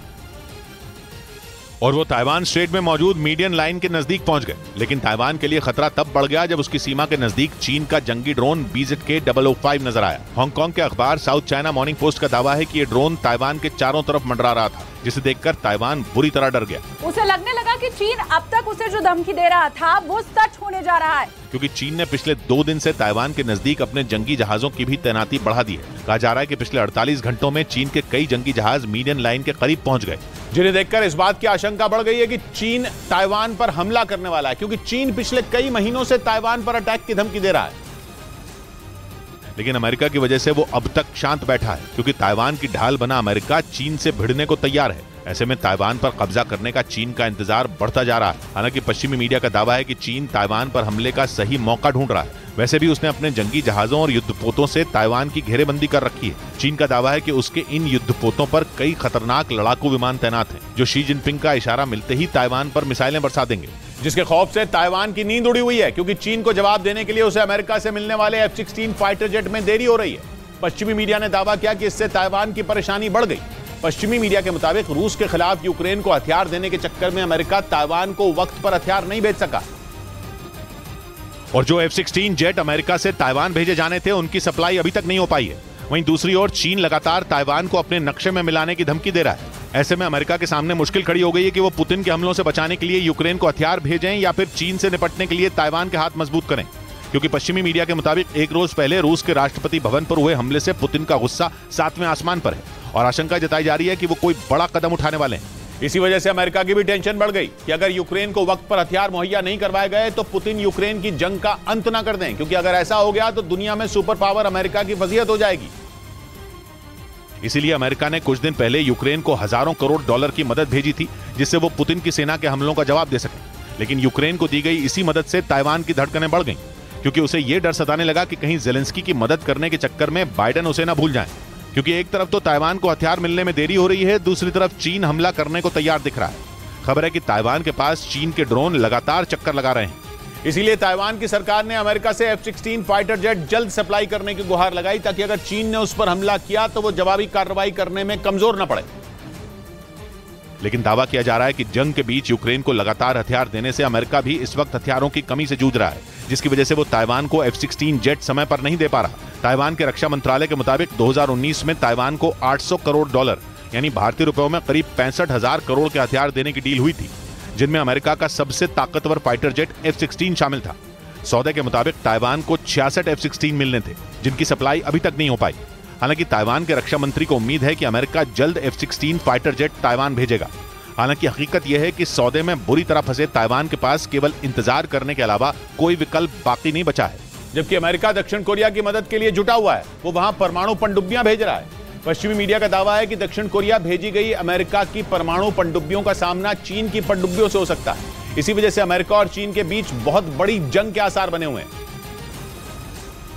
और वो ताइवान स्ट्रेट में मौजूद मीडियन लाइन के नजदीक पहुंच गए। लेकिन ताइवान के लिए खतरा तब बढ़ गया जब उसकी सीमा के नजदीक चीन का जंगी ड्रोन BZK-005 नजर आया। हांगकांग के अखबार साउथ चाइना मॉर्निंग पोस्ट का दावा है कि यह ड्रोन ताइवान के चारों तरफ मंडरा रहा था, जिसे देखकर ताइवान बुरी तरह डर गया। उसे लगने लगा कि चीन अब तक उसे जो धमकी दे रहा था वो सच होने जा रहा है, क्योंकि चीन ने पिछले 2 दिन से ताइवान के नजदीक अपने जंगी जहाजों की भी तैनाती बढ़ा दी है। कहा जा रहा है कि पिछले 48 घंटों में चीन के कई जंगी जहाज मीडियन लाइन के करीब पहुंच गए, जिन्हें देखकर इस बात की आशंका बढ़ गई है कि चीन ताइवान पर हमला करने वाला है, क्योंकि चीन पिछले कई महीनों से ताइवान पर अटैक की धमकी दे रहा है। लेकिन अमेरिका की वजह से वो अब तक शांत बैठा है, क्योंकि ताइवान की ढाल बना अमेरिका चीन से भिड़ने को तैयार है। ऐसे में ताइवान पर कब्जा करने का चीन का इंतजार बढ़ता जा रहा है। हालांकि पश्चिमी मीडिया का दावा है कि चीन ताइवान पर हमले का सही मौका ढूंढ रहा है। वैसे भी उसने अपने जंगी जहाजों और युद्धपोतों से ताइवान की घेरेबंदी कर रखी है। चीन का दावा है कि उसके इन युद्धपोतों पर कई खतरनाक लड़ाकू विमान तैनात हैं, जो शी जिनपिंग का इशारा मिलते ही ताइवान पर मिसाइलें बरसा देंगे, जिसके खौफ से ताइवान की नींद उड़ी हुई है, क्योंकि चीन को जवाब देने के लिए उसे अमेरिका से मिलने वाले F-16 फाइटर जेट में देरी हो रही है। पश्चिमी मीडिया ने दावा किया कि इससे ताइवान की परेशानी बढ़ गई। पश्चिमी मीडिया के मुताबिक रूस के खिलाफ यूक्रेन को हथियार देने के चक्कर में अमेरिका ताइवान को वक्त पर हथियार नहीं भेज सका और जो F-16 जेट अमेरिका से ताइवान भेजे जाने थे, उनकी सप्लाई अभी तक नहीं हो पाई है। वहीं दूसरी ओर चीन लगातार ताइवान को अपने नक्शे में मिलाने की धमकी दे रहा है। ऐसे में अमेरिका के सामने मुश्किल खड़ी हो गई है कि वो पुतिन के हमलों से बचाने के लिए यूक्रेन को हथियार भेजें या फिर चीन से निपटने के लिए ताइवान के हाथ मजबूत करें, क्योंकि पश्चिमी मीडिया के मुताबिक एक रोज पहले रूस के राष्ट्रपति भवन पर हुए हमले से पुतिन का गुस्सा 7वें आसमान पर है और आशंका जताई जा रही है कि वो कोई बड़ा कदम उठाने वाले हैं। इसी वजह से अमेरिका की भी टेंशन बढ़ गई कि अगर यूक्रेन को वक्त पर हथियार मुहैया नहीं करवाए गए तो पुतिन यूक्रेन की जंग का अंत ना कर दें, क्योंकि अगर ऐसा हो गया तो दुनिया में सुपर पावर अमेरिका की वजीयत हो जाएगी। इसीलिए अमेरिका ने कुछ दिन पहले यूक्रेन को हजारों करोड़ डॉलर की मदद भेजी थी, जिससे वो पुतिन की सेना के हमलों का जवाब दे सके। लेकिन यूक्रेन को दी गई इसी मदद से ताइवान की धड़कनें बढ़ गईं, क्योंकि उसे यह डर सताने लगा कि कहीं जेलेंस्की की मदद करने के चक्कर में बाइडेन उसे ना भूल जाएं। क्योंकि एक तरफ तो ताइवान को हथियार मिलने में देरी हो रही है, दूसरी तरफ चीन हमला करने को तैयार दिख रहा है। खबर है कि ताइवान के पास चीन के ड्रोन लगातार चक्कर लगा रहे हैं। इसीलिए ताइवान की सरकार ने अमेरिका से F-16 फाइटर जेट जल्द सप्लाई करने की गुहार लगाई, ताकि अगर चीन ने उस पर हमला किया तो वो जवाबी कार्रवाई करने में कमजोर न पड़े। लेकिन दावा किया जा रहा है कि जंग के बीच यूक्रेन को लगातार हथियार देने से अमेरिका भी इस वक्त हथियारों की कमी से जूझ रहा है, जिसकी वजह से वो ताइवान को F-16 जेट समय पर नहीं दे पा रहा। ताइवान के रक्षा मंत्रालय के मुताबिक 2019 में ताइवान को $800 करोड़ यानी भारतीय रुपयों में करीब 65,000 करोड़ के हथियार देने की डील हुई थी, जिनमें अमेरिका का सबसे ताकतवर फाइटर जेट F-16 शामिल था। सौदे के मुताबिक ताइवान को 66 F-16 मिलने थे, जिनकी सप्लाई अभी तक नहीं हो पाई। हालांकि ताइवान के रक्षा मंत्री को उम्मीद है कि अमेरिका जल्द F-16 फाइटर जेट ताइवान भेजेगा। हालांकि हकीकत यह है कि सौदे में बुरी तरह फंसे ताइवान के पास केवल इंतजार करने के अलावा कोई विकल्प बाकी नहीं बचा है। जबकि अमेरिका दक्षिण कोरिया की मदद के लिए जुटा हुआ है, वो वहां परमाणु पनडुब्बियां भेज रहा है। पश्चिमी मीडिया का दावा है कि दक्षिण कोरिया भेजी गई अमेरिका की परमाणु पनडुब्बियों का सामना चीन की पनडुब्बियों से हो सकता है। इसी वजह से अमेरिका और चीन के बीच बहुत बड़ी जंग के आसार बने हुए हैं,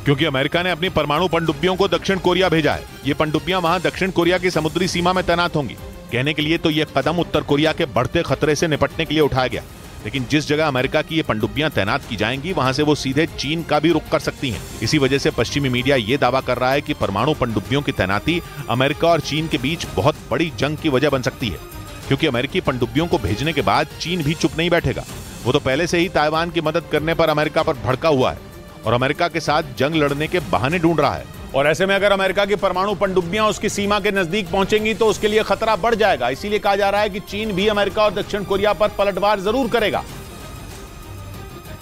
क्योंकि अमेरिका ने अपनी परमाणु पनडुब्बियों को दक्षिण कोरिया भेजा है। ये पनडुब्बियां वहां दक्षिण कोरिया की समुद्री सीमा में तैनात होंगी। कहने के लिए तो यह कदम उत्तर कोरिया के बढ़ते खतरे से निपटने के लिए उठाया गया, लेकिन जिस जगह अमेरिका की ये पनडुब्बियां तैनात की जाएंगी, वहां से वो सीधे चीन का भी रुख कर सकती हैं। इसी वजह से पश्चिमी मीडिया ये दावा कर रहा है कि परमाणु पनडुब्बियों की तैनाती अमेरिका और चीन के बीच बहुत बड़ी जंग की वजह बन सकती है, क्योंकि अमेरिकी पनडुब्बियों को भेजने के बाद चीन भी चुप नहीं बैठेगा। वो तो पहले से ही ताइवान की मदद करने पर अमेरिका पर भड़का हुआ है और अमेरिका के साथ जंग लड़ने के बहाने ढूंढ रहा है। और ऐसे में अगर अमेरिका की परमाणु पनडुब्बियां उसकी सीमा के नजदीक पहुंचेंगी तो उसके लिए खतरा बढ़ जाएगा। इसीलिए कहा जा रहा है कि चीन भी अमेरिका और दक्षिण कोरिया पर पलटवार जरूर करेगा,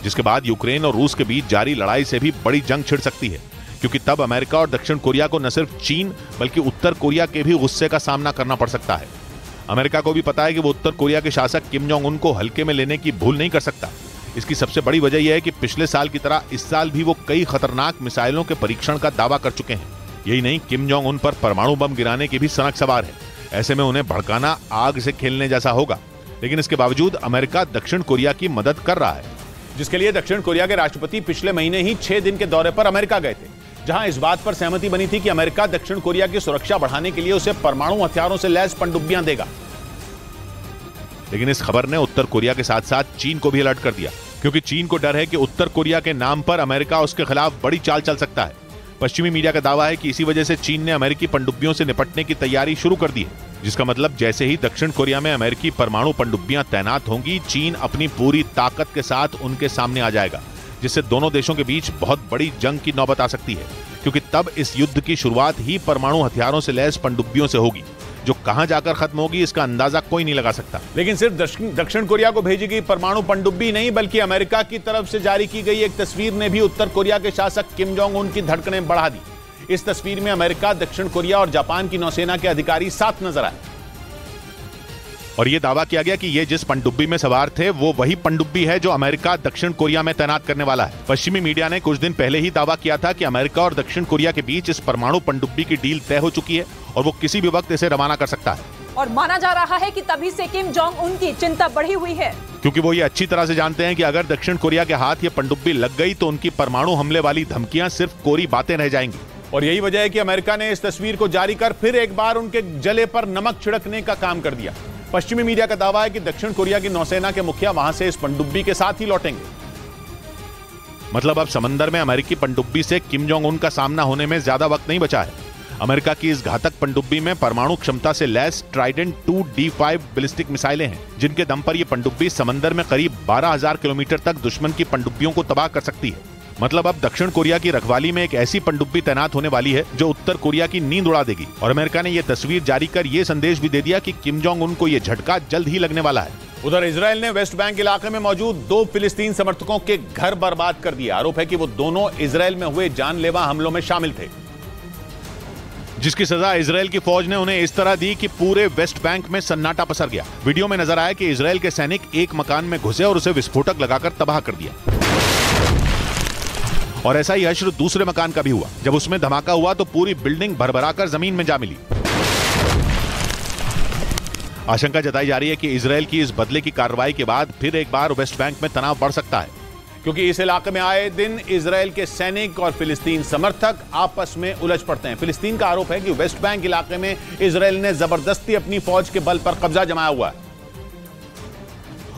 जिसके बाद यूक्रेन और रूस के बीच जारी लड़ाई से भी बड़ी जंग छिड़ सकती है, क्योंकि तब अमेरिका और दक्षिण कोरिया को न सिर्फ चीन बल्कि उत्तर कोरिया के भी गुस्से का सामना करना पड़ सकता है। अमेरिका को भी पता है कि वो उत्तर कोरिया के शासक किम जोंग उन को हल्के में लेने की भूल नहीं कर सकता। इसकी सबसे बड़ी वजह यह है कि पिछले साल की तरह इस साल भी वो कई खतरनाक मिसाइलों के परीक्षण का दावा कर चुके हैं। यही नहीं, किम जोंग उन पर परमाणु बम गिराने की भी सनक सवार है। ऐसे में उन्हें भड़काना आग से खेलने जैसा होगा। लेकिन इसके बावजूद अमेरिका दक्षिण कोरिया की मदद कर रहा है, जिसके लिए दक्षिण कोरिया के राष्ट्रपति पिछले महीने ही 6 दिन के दौरे पर अमेरिका गए थे, जहां इस बात पर सहमति बनी थी कि अमेरिका दक्षिण कोरिया की सुरक्षा बढ़ाने के लिए उसे परमाणु हथियारों से लैस पनडुब्बियां देगा। लेकिन इस खबर ने उत्तर कोरिया के साथ साथ चीन को भी अलर्ट कर दिया, क्योंकि चीन को डर है कि उत्तर कोरिया के नाम पर अमेरिका उसके खिलाफ बड़ी चाल चल सकता है। पश्चिमी मीडिया का दावा है कि इसी वजह से चीन ने अमेरिकी पनडुब्बियों से निपटने की तैयारी शुरू कर दी है, जिसका मतलब जैसे ही दक्षिण कोरिया में अमेरिकी परमाणु पनडुब्बियां तैनात होंगी, चीन अपनी पूरी ताकत के साथ उनके सामने आ जाएगा, जिससे दोनों देशों के बीच बहुत बड़ी जंग की नौबत आ सकती है। क्योंकि तब इस युद्ध की शुरुआत ही परमाणु हथियारों से लैस पनडुब्बियों से होगी, जो कहां जाकर खत्म होगी इसका अंदाजा कोई नहीं लगा सकता। लेकिन सिर्फ दक्षिण कोरिया को भेजी गई परमाणु पनडुब्बी नहीं, बल्कि अमेरिका की तरफ से जारी की गई एक तस्वीर ने भी उत्तर कोरिया के शासक किम जोंग उन की धड़कनें बढ़ा दी। इस तस्वीर में अमेरिका, दक्षिण कोरिया और जापान की नौसेना के अधिकारी साथ नजर आए और यह दावा किया गया कि ये जिस पनडुब्बी में सवार थे वो वही पनडुब्बी है जो अमेरिका दक्षिण कोरिया में तैनात करने वाला है। पश्चिमी मीडिया ने कुछ दिन पहले ही दावा किया था कि अमेरिका और दक्षिण कोरिया के बीच इस परमाणु पनडुब्बी की डील तय हो चुकी है और वो किसी भी वक्त इसे रवाना कर सकता है। और माना जा रहा है कि तभी से किम जोंग उन की चिंता बढ़ी हुई है, क्योंकि वो ये अच्छी तरह से जानते हैं कि अगर दक्षिण कोरिया के हाथ ये पनडुब्बी लग गई तो उनकी परमाणु हमले वाली धमकियां सिर्फ कोरी बातें रह जाएंगी। और यही वजह है कि अमेरिका ने इस तस्वीर को जारी कर फिर एक बार उनके जले पर नमक छिड़कने का काम कर दिया। पश्चिमी मीडिया का दावा है कि दक्षिण कोरिया की नौसेना के मुखिया वहां से इस पनडुब्बी के साथ ही लौटेंगे। मतलब अब समंदर में अमेरिकी पनडुब्बी से किम जोंग उन का सामना होने में ज्यादा वक्त नहीं बचा है। अमेरिका की इस घातक पनडुब्बी में परमाणु क्षमता से लैस ट्राइडेंट 2D5 बैलिस्टिक मिसाइलें हैं, जिनके दम पर यह पनडुब्बी समंदर में करीब 12,000 किलोमीटर तक दुश्मन की पनडुब्बियों को तबाह कर सकती है। मतलब अब दक्षिण कोरिया की रखवाली में एक ऐसी पनडुब्बी तैनात होने वाली है जो उत्तर कोरिया की नींद उड़ा देगी। और अमेरिका ने यह तस्वीर जारी कर यह संदेश भी दे दिया कि किम जोंग उन को यह झटका जल्द ही लगने वाला है। उधर इजराइल ने वेस्ट बैंक इलाके में मौजूद 2 फिलिस्तीन समर्थकों के घर बर्बाद कर दिए। आरोप है कि वो दोनों इजराइल में हुए जानलेवा हमलों में शामिल थे, जिसकी सजा इजराइल की फौज ने उन्हें इस तरह दी कि पूरे वेस्ट बैंक में सन्नाटा पसर गया। वीडियो में नजर आया कि इजराइल के सैनिक एक मकान में घुसे और उसे विस्फोटक लगाकर तबाह कर दिया। और ऐसा ही हश्र दूसरे मकान का भी हुआ। जब उसमें धमाका हुआ तो पूरी बिल्डिंग भरभराकर जमीन में जा मिली। आशंका जताई जा रही है कि इजरायल की इस बदले की कार्रवाई के बाद फिर एक बार वेस्ट बैंक में तनाव बढ़ सकता है, क्योंकि इस इलाके में आए दिन इजरायल के सैनिक और फिलिस्तीन समर्थक आपस में उलझ पड़ते हैं। फिलिस्तीन का आरोप है कि वेस्ट बैंक इलाके में इजरायल ने जबरदस्ती अपनी फौज के बल पर कब्जा जमाया हुआ है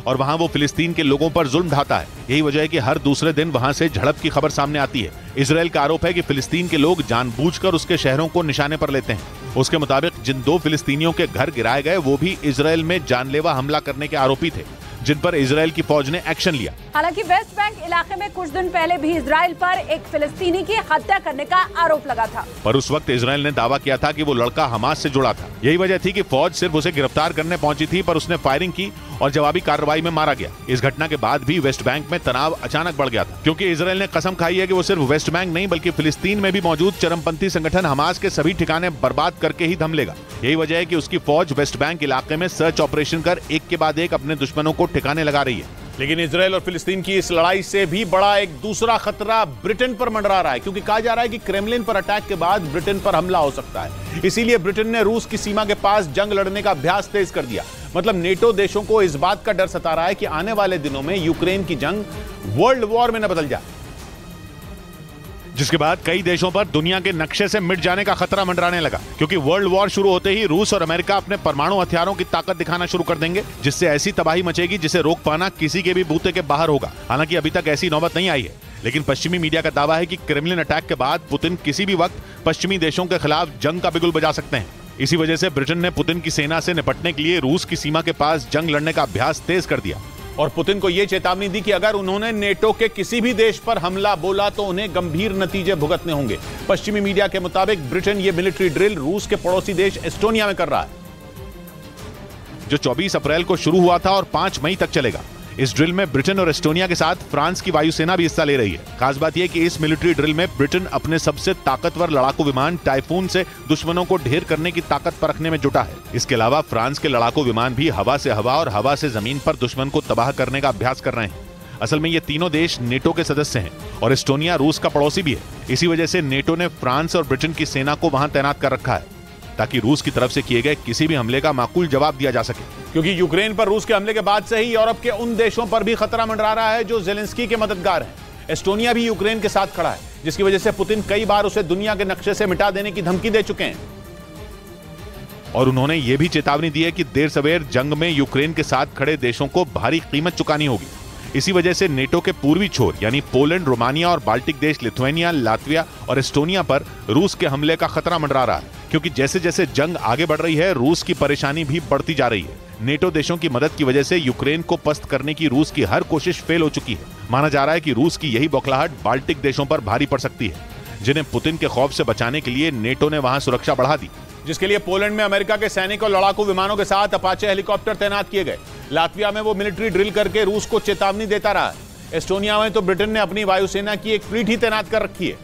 और वहां वो फिलिस्तीन के लोगों पर जुल्म ढाता है। यही वजह है कि हर दूसरे दिन वहां से झड़प की खबर सामने आती है। इजरायल का आरोप है कि फिलिस्तीन के लोग जानबूझकर उसके शहरों को निशाने पर लेते हैं। उसके मुताबिक जिन 2 फिलिस्तीनियों के घर गिराए गए वो भी इजरायल में जानलेवा हमला करने के आरोपी थे, जिन पर इजरायल की फौज ने एक्शन लिया। हालांकि वेस्ट बैंक इलाके में कुछ दिन पहले भी इजरायल पर एक फिलिस्तीनी की हत्या करने का आरोप लगा था, पर उस वक्त इजरायल ने दावा किया था कि वो लड़का हमास से जुड़ा था। यही वजह थी कि फौज सिर्फ उसे गिरफ्तार करने पहुंची थी, पर उसने फायरिंग की और जवाबी कार्रवाई में मारा गया। इस घटना के बाद भी वेस्ट बैंक में तनाव अचानक बढ़ गया था, क्योंकि इजरायल ने कसम खाई है कि वो सिर्फ वेस्ट बैंक नहीं बल्कि फिलिस्तीन में भी मौजूद चरमपंथी संगठन हमास के सभी ठिकाने बर्बाद करके ही दम लेगा। यही वजह है कि उसकी फौज वेस्ट बैंक इलाके में सर्च ऑपरेशन कर एक के बाद एक अपने दुश्मनों को ठिकाने लगा रही है। लेकिन इजरायल और फिलिस्तीन की इस लड़ाई से भी बड़ा एक दूसरा खतरा ब्रिटेन पर मंडरा रहा है, क्योंकि कहा जा रहा है कि क्रेमलिन पर अटैक के बाद ब्रिटेन पर हमला हो सकता है। इसीलिए ब्रिटेन ने रूस की सीमा के पास जंग लड़ने का अभ्यास तेज कर दिया। मतलब नेटो देशों को इस बात का डर सता रहा है कि आने वाले दिनों में यूक्रेन की जंग वर्ल्ड वॉर में न बदल जाए, जिसके बाद कई देशों पर दुनिया के नक्शे से मिट जाने का खतरा मंडराने लगा, क्योंकि वर्ल्ड वॉर शुरू होते ही रूस और अमेरिका अपने परमाणु हथियारों की ताकत दिखाना शुरू कर देंगे, जिससे ऐसी तबाही मचेगी जिसे रोक पाना किसी के भी बूते के बाहर होगा। हालांकि अभी तक ऐसी नौबत नहीं आई है, लेकिन पश्चिमी मीडिया का दावा है कि क्रेमलिन अटैक के बाद पुतिन किसी भी वक्त पश्चिमी देशों के खिलाफ जंग का बिगुल बजा सकते हैं। इसी वजह से ब्रिटेन ने पुतिन की सेना से निपटने के लिए रूस की सीमा के पास जंग लड़ने का अभ्यास तेज कर दिया और पुतिन को यह चेतावनी दी कि अगर उन्होंने नेटो के किसी भी देश पर हमला बोला तो उन्हें गंभीर नतीजे भुगतने होंगे। पश्चिमी मीडिया के मुताबिक ब्रिटेन यह मिलिट्री ड्रिल रूस के पड़ोसी देश एस्टोनिया में कर रहा है, जो 24 अप्रैल को शुरू हुआ था और 5 मई तक चलेगा। इस ड्रिल में ब्रिटेन और एस्टोनिया के साथ फ्रांस की वायुसेना भी हिस्सा ले रही है। खास बात यह कि इस मिलिट्री ड्रिल में ब्रिटेन अपने सबसे ताकतवर लड़ाकू विमान टाइफून से दुश्मनों को ढेर करने की ताकत परखने में जुटा है। इसके अलावा फ्रांस के लड़ाकू विमान भी हवा से हवा और हवा से जमीन पर दुश्मन को तबाह करने का अभ्यास कर रहे हैं। असल में ये तीनों देश नेटो के सदस्य हैं और एस्टोनिया रूस का पड़ोसी भी है। इसी वजह से नेटो ने फ्रांस और ब्रिटेन की सेना को वहां तैनात कर रखा है, ताकि रूस की तरफ से किए गए किसी भी हमले का माकूल जवाब दिया जा सके। क्योंकि यूक्रेन पर रूस के हमले के बाद से ही यूरोप के उन देशों पर भी खतरा मंडरा रहा है जो जेलेंस्की के मददगार हैं। एस्टोनिया भी यूक्रेन के साथ खड़ा है, जिसकी वजह से पुतिन कई बार उसे दुनिया के नक्शे से मिटा देने की धमकी दे चुके हैं। और उन्होंने ये भी चेतावनी दी है कि देर सवेर जंग में यूक्रेन के साथ खड़े देशों को भारी कीमत चुकानी होगी। इसी वजह से नेटो के पूर्वी छोर यानी पोलैंड, रोमानिया और बाल्टिक देश लिथुआनिया, लातविया और एस्टोनिया पर रूस के हमले का खतरा मंडरा रहा है, क्योंकि जैसे जैसे जंग आगे बढ़ रही है रूस की परेशानी भी बढ़ती जा रही है। नेटो देशों की मदद की वजह से यूक्रेन को पस्त करने की रूस की हर कोशिश फेल हो चुकी है। माना जा रहा है कि रूस की यही बौखलाहट बाल्टिक देशों पर भारी पड़ सकती है, जिन्हें पुतिन के खौफ से बचाने के लिए नेटो ने वहां सुरक्षा बढ़ा दी, जिसके लिए पोलैंड में अमेरिका के सैनिक और लड़ाकू विमानों के साथ अपाचे हेलीकॉप्टर तैनात किए गए। लातविया में वो मिलिट्री ड्रिल करके रूस को चेतावनी देता रहा है। एस्टोनिया में तो ब्रिटेन ने अपनी वायुसेना की एक फ्लीट ही तैनात कर रखी है।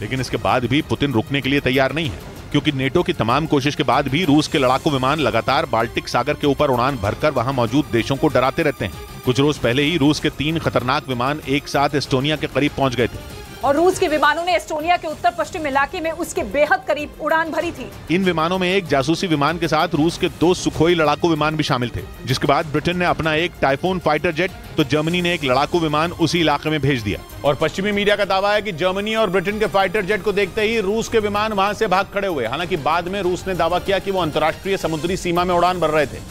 लेकिन इसके बाद भी पुतिन रुकने के लिए तैयार नहीं है, क्योंकि नेटो की तमाम कोशिश के बाद भी रूस के लड़ाकू विमान लगातार बाल्टिक सागर के ऊपर उड़ान भरकर वहां मौजूद देशों को डराते रहते हैं। कुछ रोज पहले ही रूस के 3 खतरनाक विमान एक साथ एस्टोनिया के करीब पहुंच गए थे और रूस के विमानों ने एस्टोनिया के उत्तर पश्चिम इलाके में उसके बेहद करीब उड़ान भरी थी। इन विमानों में एक जासूसी विमान के साथ रूस के 2 सुखोई लड़ाकू विमान भी शामिल थे, जिसके बाद ब्रिटेन ने अपना एक टाइफून फाइटर जेट तो जर्मनी ने एक लड़ाकू विमान उसी इलाके में भेज दिया। और पश्चिमी मीडिया का दावा है कि जर्मनी और ब्रिटेन के फाइटर जेट को देखते ही रूस के विमान वहां से भाग खड़े हुए। हालांकि बाद में रूस ने दावा किया कि वो अंतर्राष्ट्रीय समुद्री सीमा में उड़ान भर रहे थे।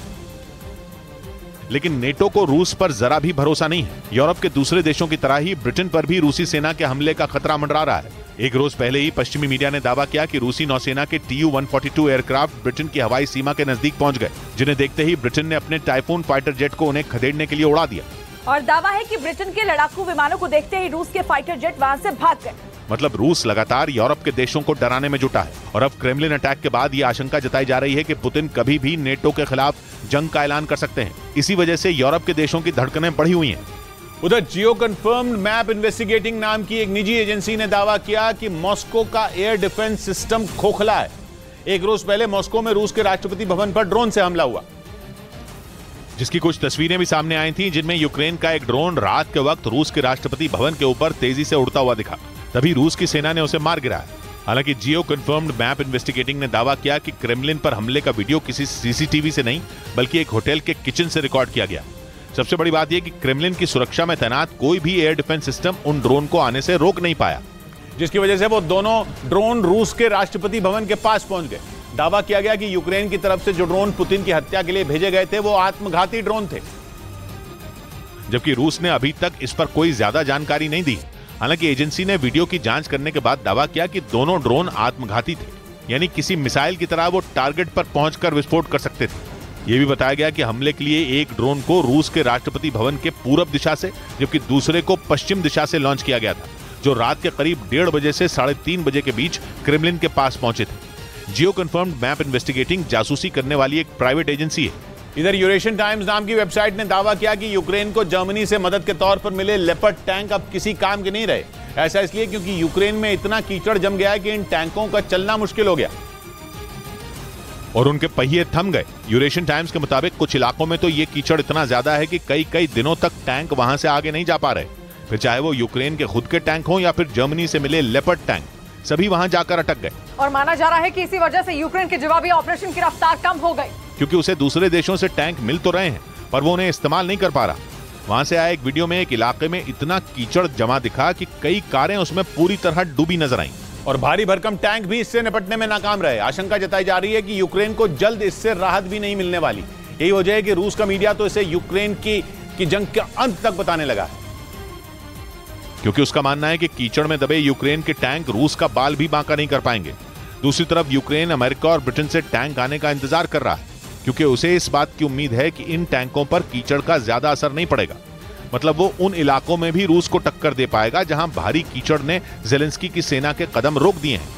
लेकिन नेटो को रूस पर जरा भी भरोसा नहीं है। यूरोप के दूसरे देशों की तरह ही ब्रिटेन पर भी रूसी सेना के हमले का खतरा मंडरा रहा है। एक रोज पहले ही पश्चिमी मीडिया ने दावा किया कि रूसी नौसेना के TU-142 एयरक्राफ्ट ब्रिटेन की हवाई सीमा के नजदीक पहुंच गए, जिन्हें देखते ही ब्रिटेन ने अपने टाइफून फाइटर जेट को उन्हें खदेड़ने के लिए उड़ा दिया। और दावा है कि ब्रिटेन के लड़ाकू विमानों को देखते ही रूस के फाइटर जेट वहां से भाग गए। मतलब रूस लगातार यूरोप के देशों को डराने में जुटा है और अब क्रेमलिन अटैक के बाद यह आशंका जताई जा रही है कि पुतिन कभी भी नेटो के खिलाफ जंग का ऐलान कर सकते हैं। इसी वजह से यूरोप के देशों की धड़कनें बढ़ी हुई हैं। उधर जियो कन्फर्म्ड मैप इन्वेस्टिगेटिंग नाम की एक निजी एजेंसी ने दावा किया कि मॉस्को का एयर डिफेंस सिस्टम खोखला है। एक रोज पहले मॉस्को में रूस के राष्ट्रपति भवन पर ड्रोन से हमला हुआ, जिसकी कुछ तस्वीरें भी सामने आई थीं, जिनमें यूक्रेन का एक ड्रोन रात के वक्त रूस के राष्ट्रपति भवन के ऊपर तेजी से उड़ता हुआ दिखा। तभी रूस की सेना ने उसे मार गिराया। हालांकि जियो कंफर्म्ड मैप इन्वेस्टिगेटिंग ने दावा किया कि क्रेमलिन पर हमले का वीडियो किसी सीसीटीवी से नहीं बल्कि एक होटल के किचन से रिकॉर्ड किया गया। सबसे बड़ी बात यह कि क्रेमलिन की सुरक्षा में तैनात कोई भी एयर डिफेंस सिस्टम उन ड्रोन को आने से रोक नहीं पाया, जिसकी वजह से वो दोनों ड्रोन रूस के राष्ट्रपति भवन के पास पहुंच गए। दावा किया गया कि यूक्रेन की तरफ से जो ड्रोन पुतिन की हत्या के लिए भेजे गए थे वो आत्मघाती ड्रोन थे, जबकि रूस ने अभी तक इस पर कोई ज्यादा जानकारी नहीं दी। हालांकि एजेंसी ने वीडियो की जांच करने के बाद दावा किया कि दोनों ड्रोन आत्मघाती थे, यानी किसी मिसाइल की तरह वो टारगेट पर पहुंचकर विस्फोट कर सकते थे। यह भी बताया गया कि हमले के लिए एक ड्रोन को रूस के राष्ट्रपति भवन के पूरब दिशा से जबकि दूसरे को पश्चिम दिशा से लॉन्च किया गया था, जो रात के करीब 1:30 बजे से 3:30 बजे के बीच क्रेमलिन के पास पहुंचे थे। जियो कंफर्म्ड मैप इन्वेस्टिगेटिंग जासूसी करने वाली एक प्राइवेट एजेंसी है। इधर यूरेशियन टाइम्स नाम की वेबसाइट ने दावा किया कि यूक्रेन को जर्मनी से मदद के तौर पर मिले लेपर्ड टैंक अब किसी काम के नहीं रहे। ऐसा इसलिए क्योंकि यूक्रेन में इतना कीचड़ जम गया है कि इन टैंकों का चलना मुश्किल हो गया और उनके पहिए थम गए। यूरेशियन टाइम्स के मुताबिक कुछ इलाकों में तो ये कीचड़ इतना ज्यादा है कि कई दिनों तक टैंक वहां से आगे नहीं जा पा रहे, फिर चाहे वो यूक्रेन के खुद के टैंक हों या फिर जर्मनी से मिले लेपर्ड टैंक, सभी वहां जाकर अटक गए। और माना जा रहा है कि इसी वजह से यूक्रेन के जवाबी ऑपरेशन की रफ्तार कम हो गई, क्योंकि उसे दूसरे देशों से टैंक मिल तो रहे हैं पर वो उन्हें इस्तेमाल नहीं कर पा रहा। वहां से आए एक वीडियो में एक इलाके में इतना कीचड़ जमा दिखा कि कई कारें उसमें पूरी तरह डूबी नजर आईं। और भारी भरकम टैंक भी इससे निपटने में नाकाम रहे। आशंका जताई जा रही है कि यूक्रेन को जल्द इससे राहत भी नहीं मिलने वाली। यही वजह है कि रूस का मीडिया तो इसे यूक्रेन की जंग के अंत तक बताने लगा है, क्योंकि उसका मानना है कि कीचड़ में दबे यूक्रेन के टैंक रूस का बाल भी बांका नहीं कर पाएंगे। दूसरी तरफ यूक्रेन अमेरिका और ब्रिटेन से टैंक आने का इंतजार कर रहा है, क्योंकि उसे इस बात की उम्मीद है कि इन टैंकों पर कीचड़ का ज्यादा असर नहीं पड़ेगा। मतलब वो उन इलाकों में भी रूस को टक्कर दे पाएगा जहां भारी कीचड़ ने ज़ेलेंस्की की सेना के कदम रोक दिए हैं।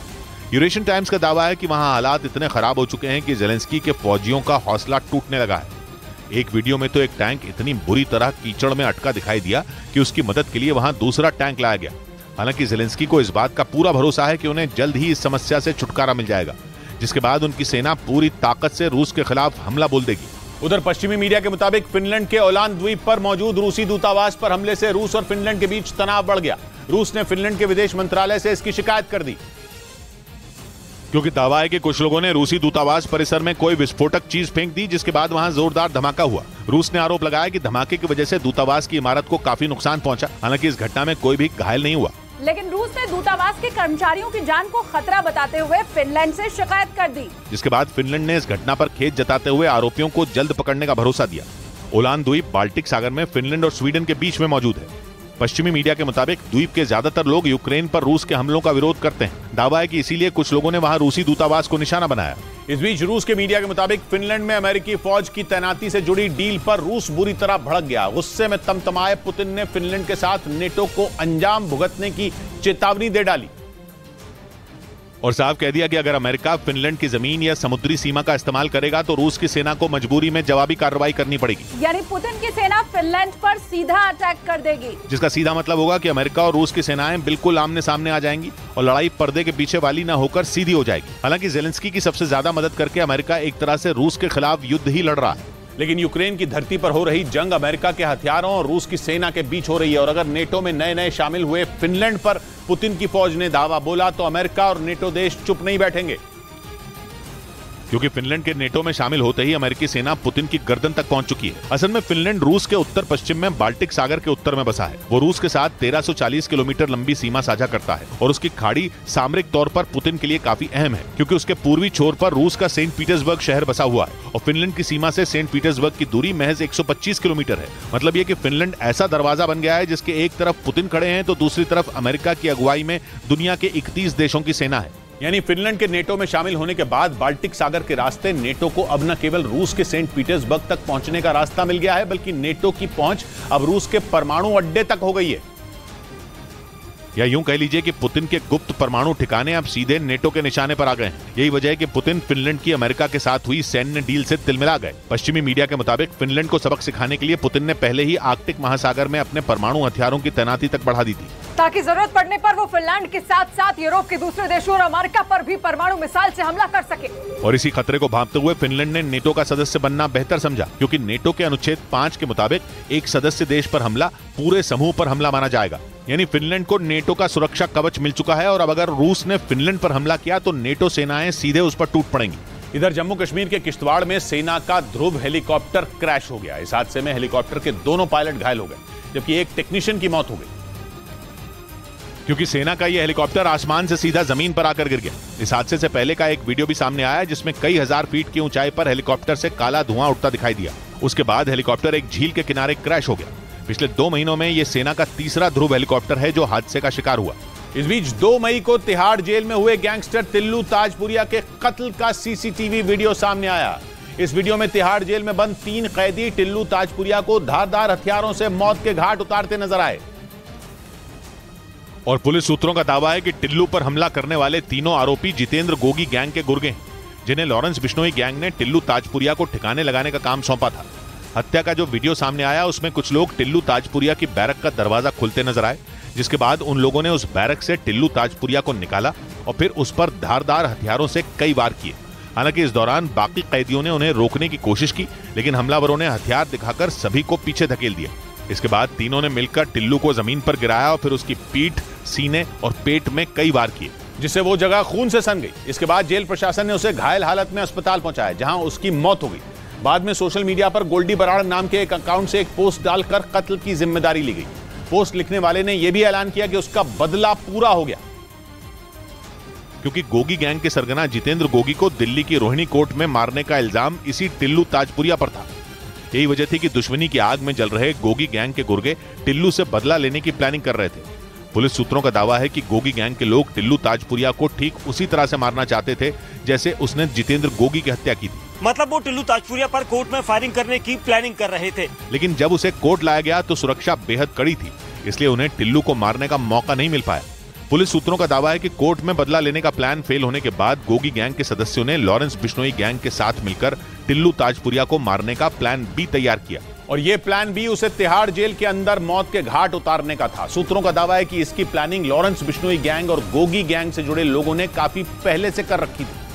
यूरेशियन टाइम्स का दावा है कि वहां हालात इतने खराब हो चुके हैं कि ज़ेलेंस्की के फौजियों का हौसला टूटने लगा है। एक वीडियो में तो एक टैंक इतनी बुरी तरह कीचड़ में अटका दिखाई दिया कि उसकी मदद के लिए वहां दूसरा टैंक लाया गया। हालांकि ज़ेलेंस्की को इस बात का पूरा भरोसा है कि उन्हें जल्द ही इस समस्या से छुटकारा मिल जाएगा, जिसके बाद उनकी सेना पूरी ताकत से रूस के खिलाफ हमला बोल देगी। उधर पश्चिमी मीडिया के मुताबिक फिनलैंड के ओलान द्वीप पर मौजूद रूसी दूतावास पर हमले से रूस और फिनलैंड के बीच तनाव बढ़ गया। रूस ने फिनलैंड के विदेश मंत्रालय से इसकी शिकायत कर दी, क्योंकि दावा है कि कुछ लोगों ने रूसी दूतावास परिसर में कोई विस्फोटक चीज फेंक दी, जिसके बाद वहां जोरदार धमाका हुआ। रूस ने आरोप लगाया कि धमाके की वजह से दूतावास की इमारत को काफी नुकसान पहुंचा। हालांकि इस घटना में कोई भी घायल नहीं हुआ, लेकिन रूस ने दूतावास के कर्मचारियों की जान को खतरा बताते हुए फिनलैंड से शिकायत कर दी, जिसके बाद फिनलैंड ने इस घटना पर खेद जताते हुए आरोपियों को जल्द पकड़ने का भरोसा दिया। ओलान द्वीप बाल्टिक सागर में फिनलैंड और स्वीडन के बीच में मौजूद है। पश्चिमी मीडिया के मुताबिक द्वीप के ज्यादातर लोग यूक्रेन पर रूस के हमलों का विरोध करते हैं। दावा है कि इसीलिए कुछ लोगों ने वहां रूसी दूतावास को निशाना बनाया। इस बीच रूस के मीडिया के मुताबिक फिनलैंड में अमेरिकी फौज की तैनाती से जुड़ी डील पर रूस बुरी तरह भड़क गया। गुस्से में तमतमाए पुतिन ने फिनलैंड के साथ नेटो को अंजाम भुगतने की चेतावनी दे डाली और साफ कह दिया कि अगर अमेरिका फिनलैंड की जमीन या समुद्री सीमा का इस्तेमाल करेगा तो रूस की सेना को मजबूरी में जवाबी कार्रवाई करनी पड़ेगी। यानी पुतिन की सेना फिनलैंड पर सीधा अटैक कर देगी, जिसका सीधा मतलब होगा कि अमेरिका और रूस की सेनाएं बिल्कुल आमने सामने आ जाएंगी और लड़ाई पर्दे के पीछे वाली न होकर सीधी हो जाएगी। हालांकि ज़ेलेंस्की की सबसे ज्यादा मदद करके अमेरिका एक तरह से रूस के खिलाफ युद्ध ही लड़ रहा है, लेकिन यूक्रेन की धरती पर हो रही जंग अमेरिका के हथियारों और रूस की सेना के बीच हो रही है। और अगर नेटो में नए नए शामिल हुए फिनलैंड पर पुतिन की फौज ने दावा बोला तो अमेरिका और नेटो देश चुप नहीं बैठेंगे, क्योंकि फिनलैंड के नेटो में शामिल होते ही अमेरिकी सेना पुतिन की गर्दन तक पहुंच चुकी है। असल में फिनलैंड रूस के उत्तर पश्चिम में बाल्टिक सागर के उत्तर में बसा है। वो रूस के साथ 1340 किलोमीटर लंबी सीमा साझा करता है और उसकी खाड़ी सामरिक तौर पर पुतिन के लिए काफी अहम है, क्योंकि उसके पूर्वी छोर पर रूस का सेंट पीटर्सबर्ग शहर बसा हुआ है और फिनलैंड की सीमा से सेंट पीटर्सबर्ग की दूरी महज 125 किलोमीटर है। मतलब ये कि फिनलैंड ऐसा दरवाजा बन गया है जिसके एक तरफ पुतिन खड़े हैं तो दूसरी तरफ अमेरिका की अगुवाई में दुनिया के 31 देशों की सेना है। यानी फिनलैंड के नेटो में शामिल होने के बाद बाल्टिक सागर के रास्ते नेटो को अब न केवल रूस के सेंट पीटर्सबर्ग तक पहुंचने का रास्ता मिल गया है, बल्कि नेटो की पहुंच अब रूस के परमाणु अड्डे तक हो गई है। या यूं कह लीजिए कि पुतिन के गुप्त परमाणु ठिकाने अब सीधे नेटो के निशाने पर आ गए हैं। यही वजह है कि पुतिन फिनलैंड की अमेरिका के साथ हुई सैन्य डील से तिलमिला गए। पश्चिमी मीडिया के मुताबिक फिनलैंड को सबक सिखाने के लिए पुतिन ने पहले ही आर्कटिक महासागर में अपने परमाणु हथियारों की तैनाती तक बढ़ा दी थी, ताकि जरूरत पड़ने पर वो फिनलैंड के साथ साथ यूरोप के दूसरे देशों और अमेरिका पर भी परमाणु मिसाइल से हमला कर सके। और इसी खतरे को भांपते हुए फिनलैंड ने नेटो का सदस्य बनना बेहतर समझा, क्योंकि नेटो के अनुच्छेद 5 के मुताबिक एक सदस्य देश पर हमला पूरे समूह पर हमला माना जाएगा। यानी फिनलैंड को नेटो का सुरक्षा कवच मिल चुका है और अब अगर रूस ने फिनलैंड पर हमला किया तो नेटो सेनाएं सीधे उस पर टूट पड़ेंगी। इधर जम्मू कश्मीर के किश्तवाड़ में सेना का ध्रुव हेलीकॉप्टर क्रैश हो गया। इस हादसे में हेलीकॉप्टर के दोनों पायलट घायल हो गए, जबकि एक टेक्नीशियन की मौत हो गई, क्योंकि सेना का यह हेलीकॉप्टर आसमान से सीधा जमीन पर आकर गिर गया। इस हादसे से पहले का एक वीडियो भी सामने आया जिसमें कई हजार फीट की ऊंचाई पर हेलीकॉप्टर से काला धुआं उठता दिखाई दिया। उसके बाद हेलीकॉप्टर एक झील के किनारे क्रैश हो गया। पिछले 2 महीनों में यह सेना का तीसरा ध्रुव हेलीकॉप्टर है जो हादसे का शिकार हुआ। इस बीच 2 मई को तिहाड़ जेल में हुए गैंगस्टर टिल्लू ताजपुरिया के कत्ल का सीसीटीवी वीडियो सामने आया। इस वीडियो में तिहाड़ जेल में बंद 3 कैदी टिल्लू ताजपुरिया को धारदार हथियारों से मौत के घाट उतारते नजर आए। और पुलिस सूत्रों का दावा है कि टिल्लू पर हमला करने वाले तीनों आरोपी जितेंद्र गोगी गैंग के गुर्गे हैं, जिन्हें लॉरेंस बिश्नोई गैंग ने टिल्लू ताजपुरिया को ठिकाने लगाने का काम सौंपा था। हत्या का जो वीडियो सामने आया उसमें कुछ लोग टिल्लू ताजपुरिया की बैरक का दरवाजा खोलते नजर आए, जिसके बाद उन लोगों ने उस बैरक से टिल्लू ताजपुरिया को निकाला और फिर उस पर धारदार हथियारों से कई वार किए। हालांकि इस दौरान बाकी कैदियों ने उन्हें रोकने की कोशिश की, लेकिन हमलावरों ने हथियार दिखाकर सभी को पीछे धकेल दिया। इसके बाद तीनों ने मिलकर टिल्लू को जमीन पर गिराया और फिर उसकी पीठ, सीने और पेट में कई वार किए, जिससे वो जगह खून से सन गई। इसके बाद जेल प्रशासन ने उसे घायल हालत में अस्पताल पहुंचाया, जहां उसकी मौत हो गई। बाद में सोशल मीडिया पर गोल्डी बराड़ नाम के एक अकाउंट से एक पोस्ट डालकर कत्ल की जिम्मेदारी ली गई। पोस्ट लिखने वाले ने यह भी ऐलान किया कि उसका बदला पूरा हो गया, क्योंकि गोगी गैंग के सरगना जितेंद्र गोगी को दिल्ली की रोहिणी कोर्ट में मारने का इल्जाम इसी टिल्लू ताजपुरिया पर था। यही वजह थी कि दुश्मनी की आग में जल रहे गोगी गैंग के गुर्गे टिल्लू से बदला लेने की प्लानिंग कर रहे थे। पुलिस सूत्रों का दावा है कि गोगी गैंग के लोग टिल्लू ताजपुरिया को ठीक उसी तरह से मारना चाहते थे जैसे उसने जितेंद्र गोगी की हत्या की थी। मतलब वो टिल्लू ताजपुरिया पर कोर्ट में फायरिंग करने की प्लानिंग कर रहे थे। लेकिन जब उसे कोर्ट लाया गया तो सुरक्षा बेहद कड़ी थी, इसलिए उन्हें टिल्लू को मारने का मौका नहीं मिल पाया। पुलिस सूत्रों का दावा है कि कोर्ट में बदला लेने का प्लान फेल होने के बाद गोगी गैंग के सदस्यों ने लॉरेंस बिश्नोई गैंग के साथ मिलकर टिल्लू ताजपुरिया को मारने का प्लान बी तैयार किया, और यह प्लान बी उसे तिहाड़ जेल के अंदर मौत के घाट उतारने का था। सूत्रों का दावा है कि इसकी प्लानिंग लॉरेंस बिश्नोई गैंग और गोगी गैंग से जुड़े लोगों ने काफी पहले से कर रखी थी।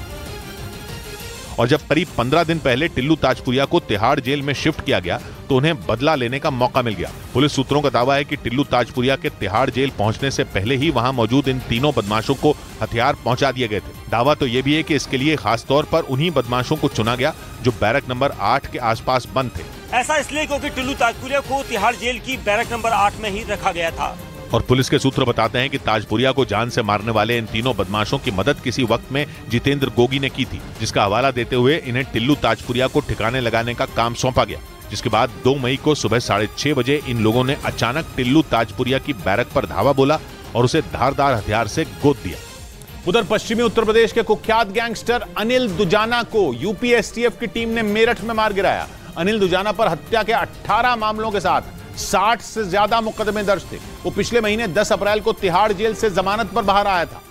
और जब करीब 15 दिन पहले टिल्लू ताजपुरिया को तिहाड़ जेल में शिफ्ट किया गया तो उन्हें बदला लेने का मौका मिल गया। पुलिस सूत्रों का दावा है कि टिल्लू ताजपुरिया के तिहाड़ जेल पहुंचने से पहले ही वहां मौजूद इन तीनों बदमाशों को हथियार पहुंचा दिए गए थे। दावा तो यह भी है कि इसके लिए खास तौर पर उन्हीं बदमाशों को चुना गया जो बैरक नंबर 8 के आसपास बंद थे। ऐसा इसलिए क्योंकि टिल्लू ताजपुरिया को तिहाड़ जेल की बैरक नंबर 8 में ही रखा गया था। और पुलिस के सूत्र बताते हैं कि ताजपुरिया को जान से मारने वाले इन तीनों बदमाशों की मदद किसी वक्त में जितेंद्र गोगी ने की थी, जिसका हवाला देते हुए इन्हें टिल्लू ताजपुरिया को ठिकाने लगाने का काम सौंपा गया। जिसके बाद 2 मई को सुबह 6:30 बजे इन लोगों ने अचानक टिल्लू ताजपुरिया की बैरक पर धावा बोला और उसे धारदार हथियार से गोद दिया। उधर पश्चिमी उत्तर प्रदेश के कुख्यात गैंगस्टर अनिल दुजाना को यूपी एसटीएफ की टीम ने मेरठ में मार गिराया। अनिल दुजाना पर हत्या के 18 मामलों के साथ 60 से ज्यादा मुकदमे दर्ज थे। वो पिछले महीने 10 अप्रैल को तिहाड़ जेल से जमानत पर बाहर आया था।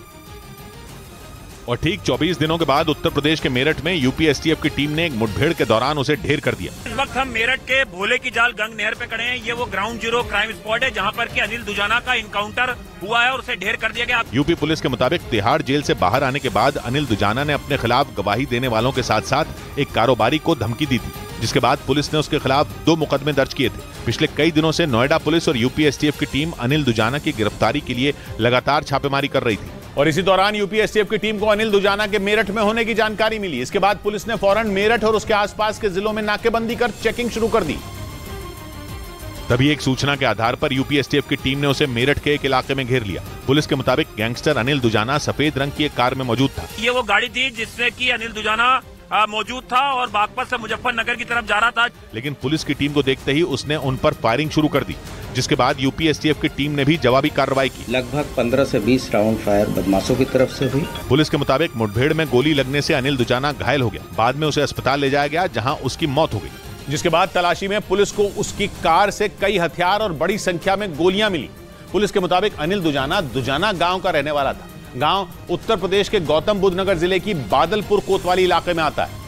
और ठीक 24 दिनों के बाद उत्तर प्रदेश के मेरठ में यूपी एसटीएफ की टीम ने एक मुठभेड़ के दौरान उसे ढेर कर दिया। इस वक्त हम मेरठ के भोले की जाल गंग नहर पे खड़े हैं। ये वो ग्राउंड जीरो क्राइम स्पॉट है जहां पर कि अनिल दुजाना का इनकाउंटर हुआ है और उसे ढेर कर दिया गया। यूपी पुलिस के मुताबिक तिहाड़ जेल से बाहर आने के बाद अनिल दुजाना ने अपने खिलाफ गवाही देने वालों के साथ साथ एक कारोबारी को धमकी दी थी, जिसके बाद पुलिस ने उसके खिलाफ 2 मुकदमे दर्ज किए थे। पिछले कई दिनों से नोएडा पुलिस और यूपी एसटीएफ की टीम अनिल दुजाना की गिरफ्तारी के लिए लगातार छापेमारी कर रही थी। और इसी दौरान यूपी एसटीएफ की टीम को अनिल दुजाना के मेरठ में होने की जानकारी मिली। इसके बाद पुलिस ने फौरन मेरठ और उसके आसपास के जिलों में नाकेबंदी कर चेकिंग शुरू कर दी। तभी एक सूचना के आधार पर यूपी एसटीएफ की टीम ने उसे मेरठ के एक इलाके में घेर लिया। पुलिस के मुताबिक गैंगस्टर अनिल दुजाना सफेद रंग की एक कार में मौजूद था। ये वो गाड़ी थी जिसमें कि अनिल दुजाना मौजूद था और बागपत से मुजफ्फरनगर की तरफ जा रहा था। लेकिन पुलिस की टीम को देखते ही उसने उन पर फायरिंग शुरू कर दी, जिसके बाद यूपी एसटीएफ की टीम ने भी जवाबी कार्रवाई की। लगभग 15 से 20 राउंड फायर बदमाशों की तरफ से हुई। पुलिस के मुताबिक मुठभेड़ में गोली लगने से अनिल दुजाना घायल हो गया। बाद में उसे अस्पताल ले जाया गया, जहां उसकी मौत हो गई। जिसके बाद तलाशी में पुलिस को उसकी कार से कई हथियार और बड़ी संख्या में गोलियां मिली। पुलिस के मुताबिक अनिल दुजाना गांव का रहने वाला था। गांव उत्तर प्रदेश के गौतम बुद्ध नगर जिले की बादलपुर कोतवाली इलाके में आता है,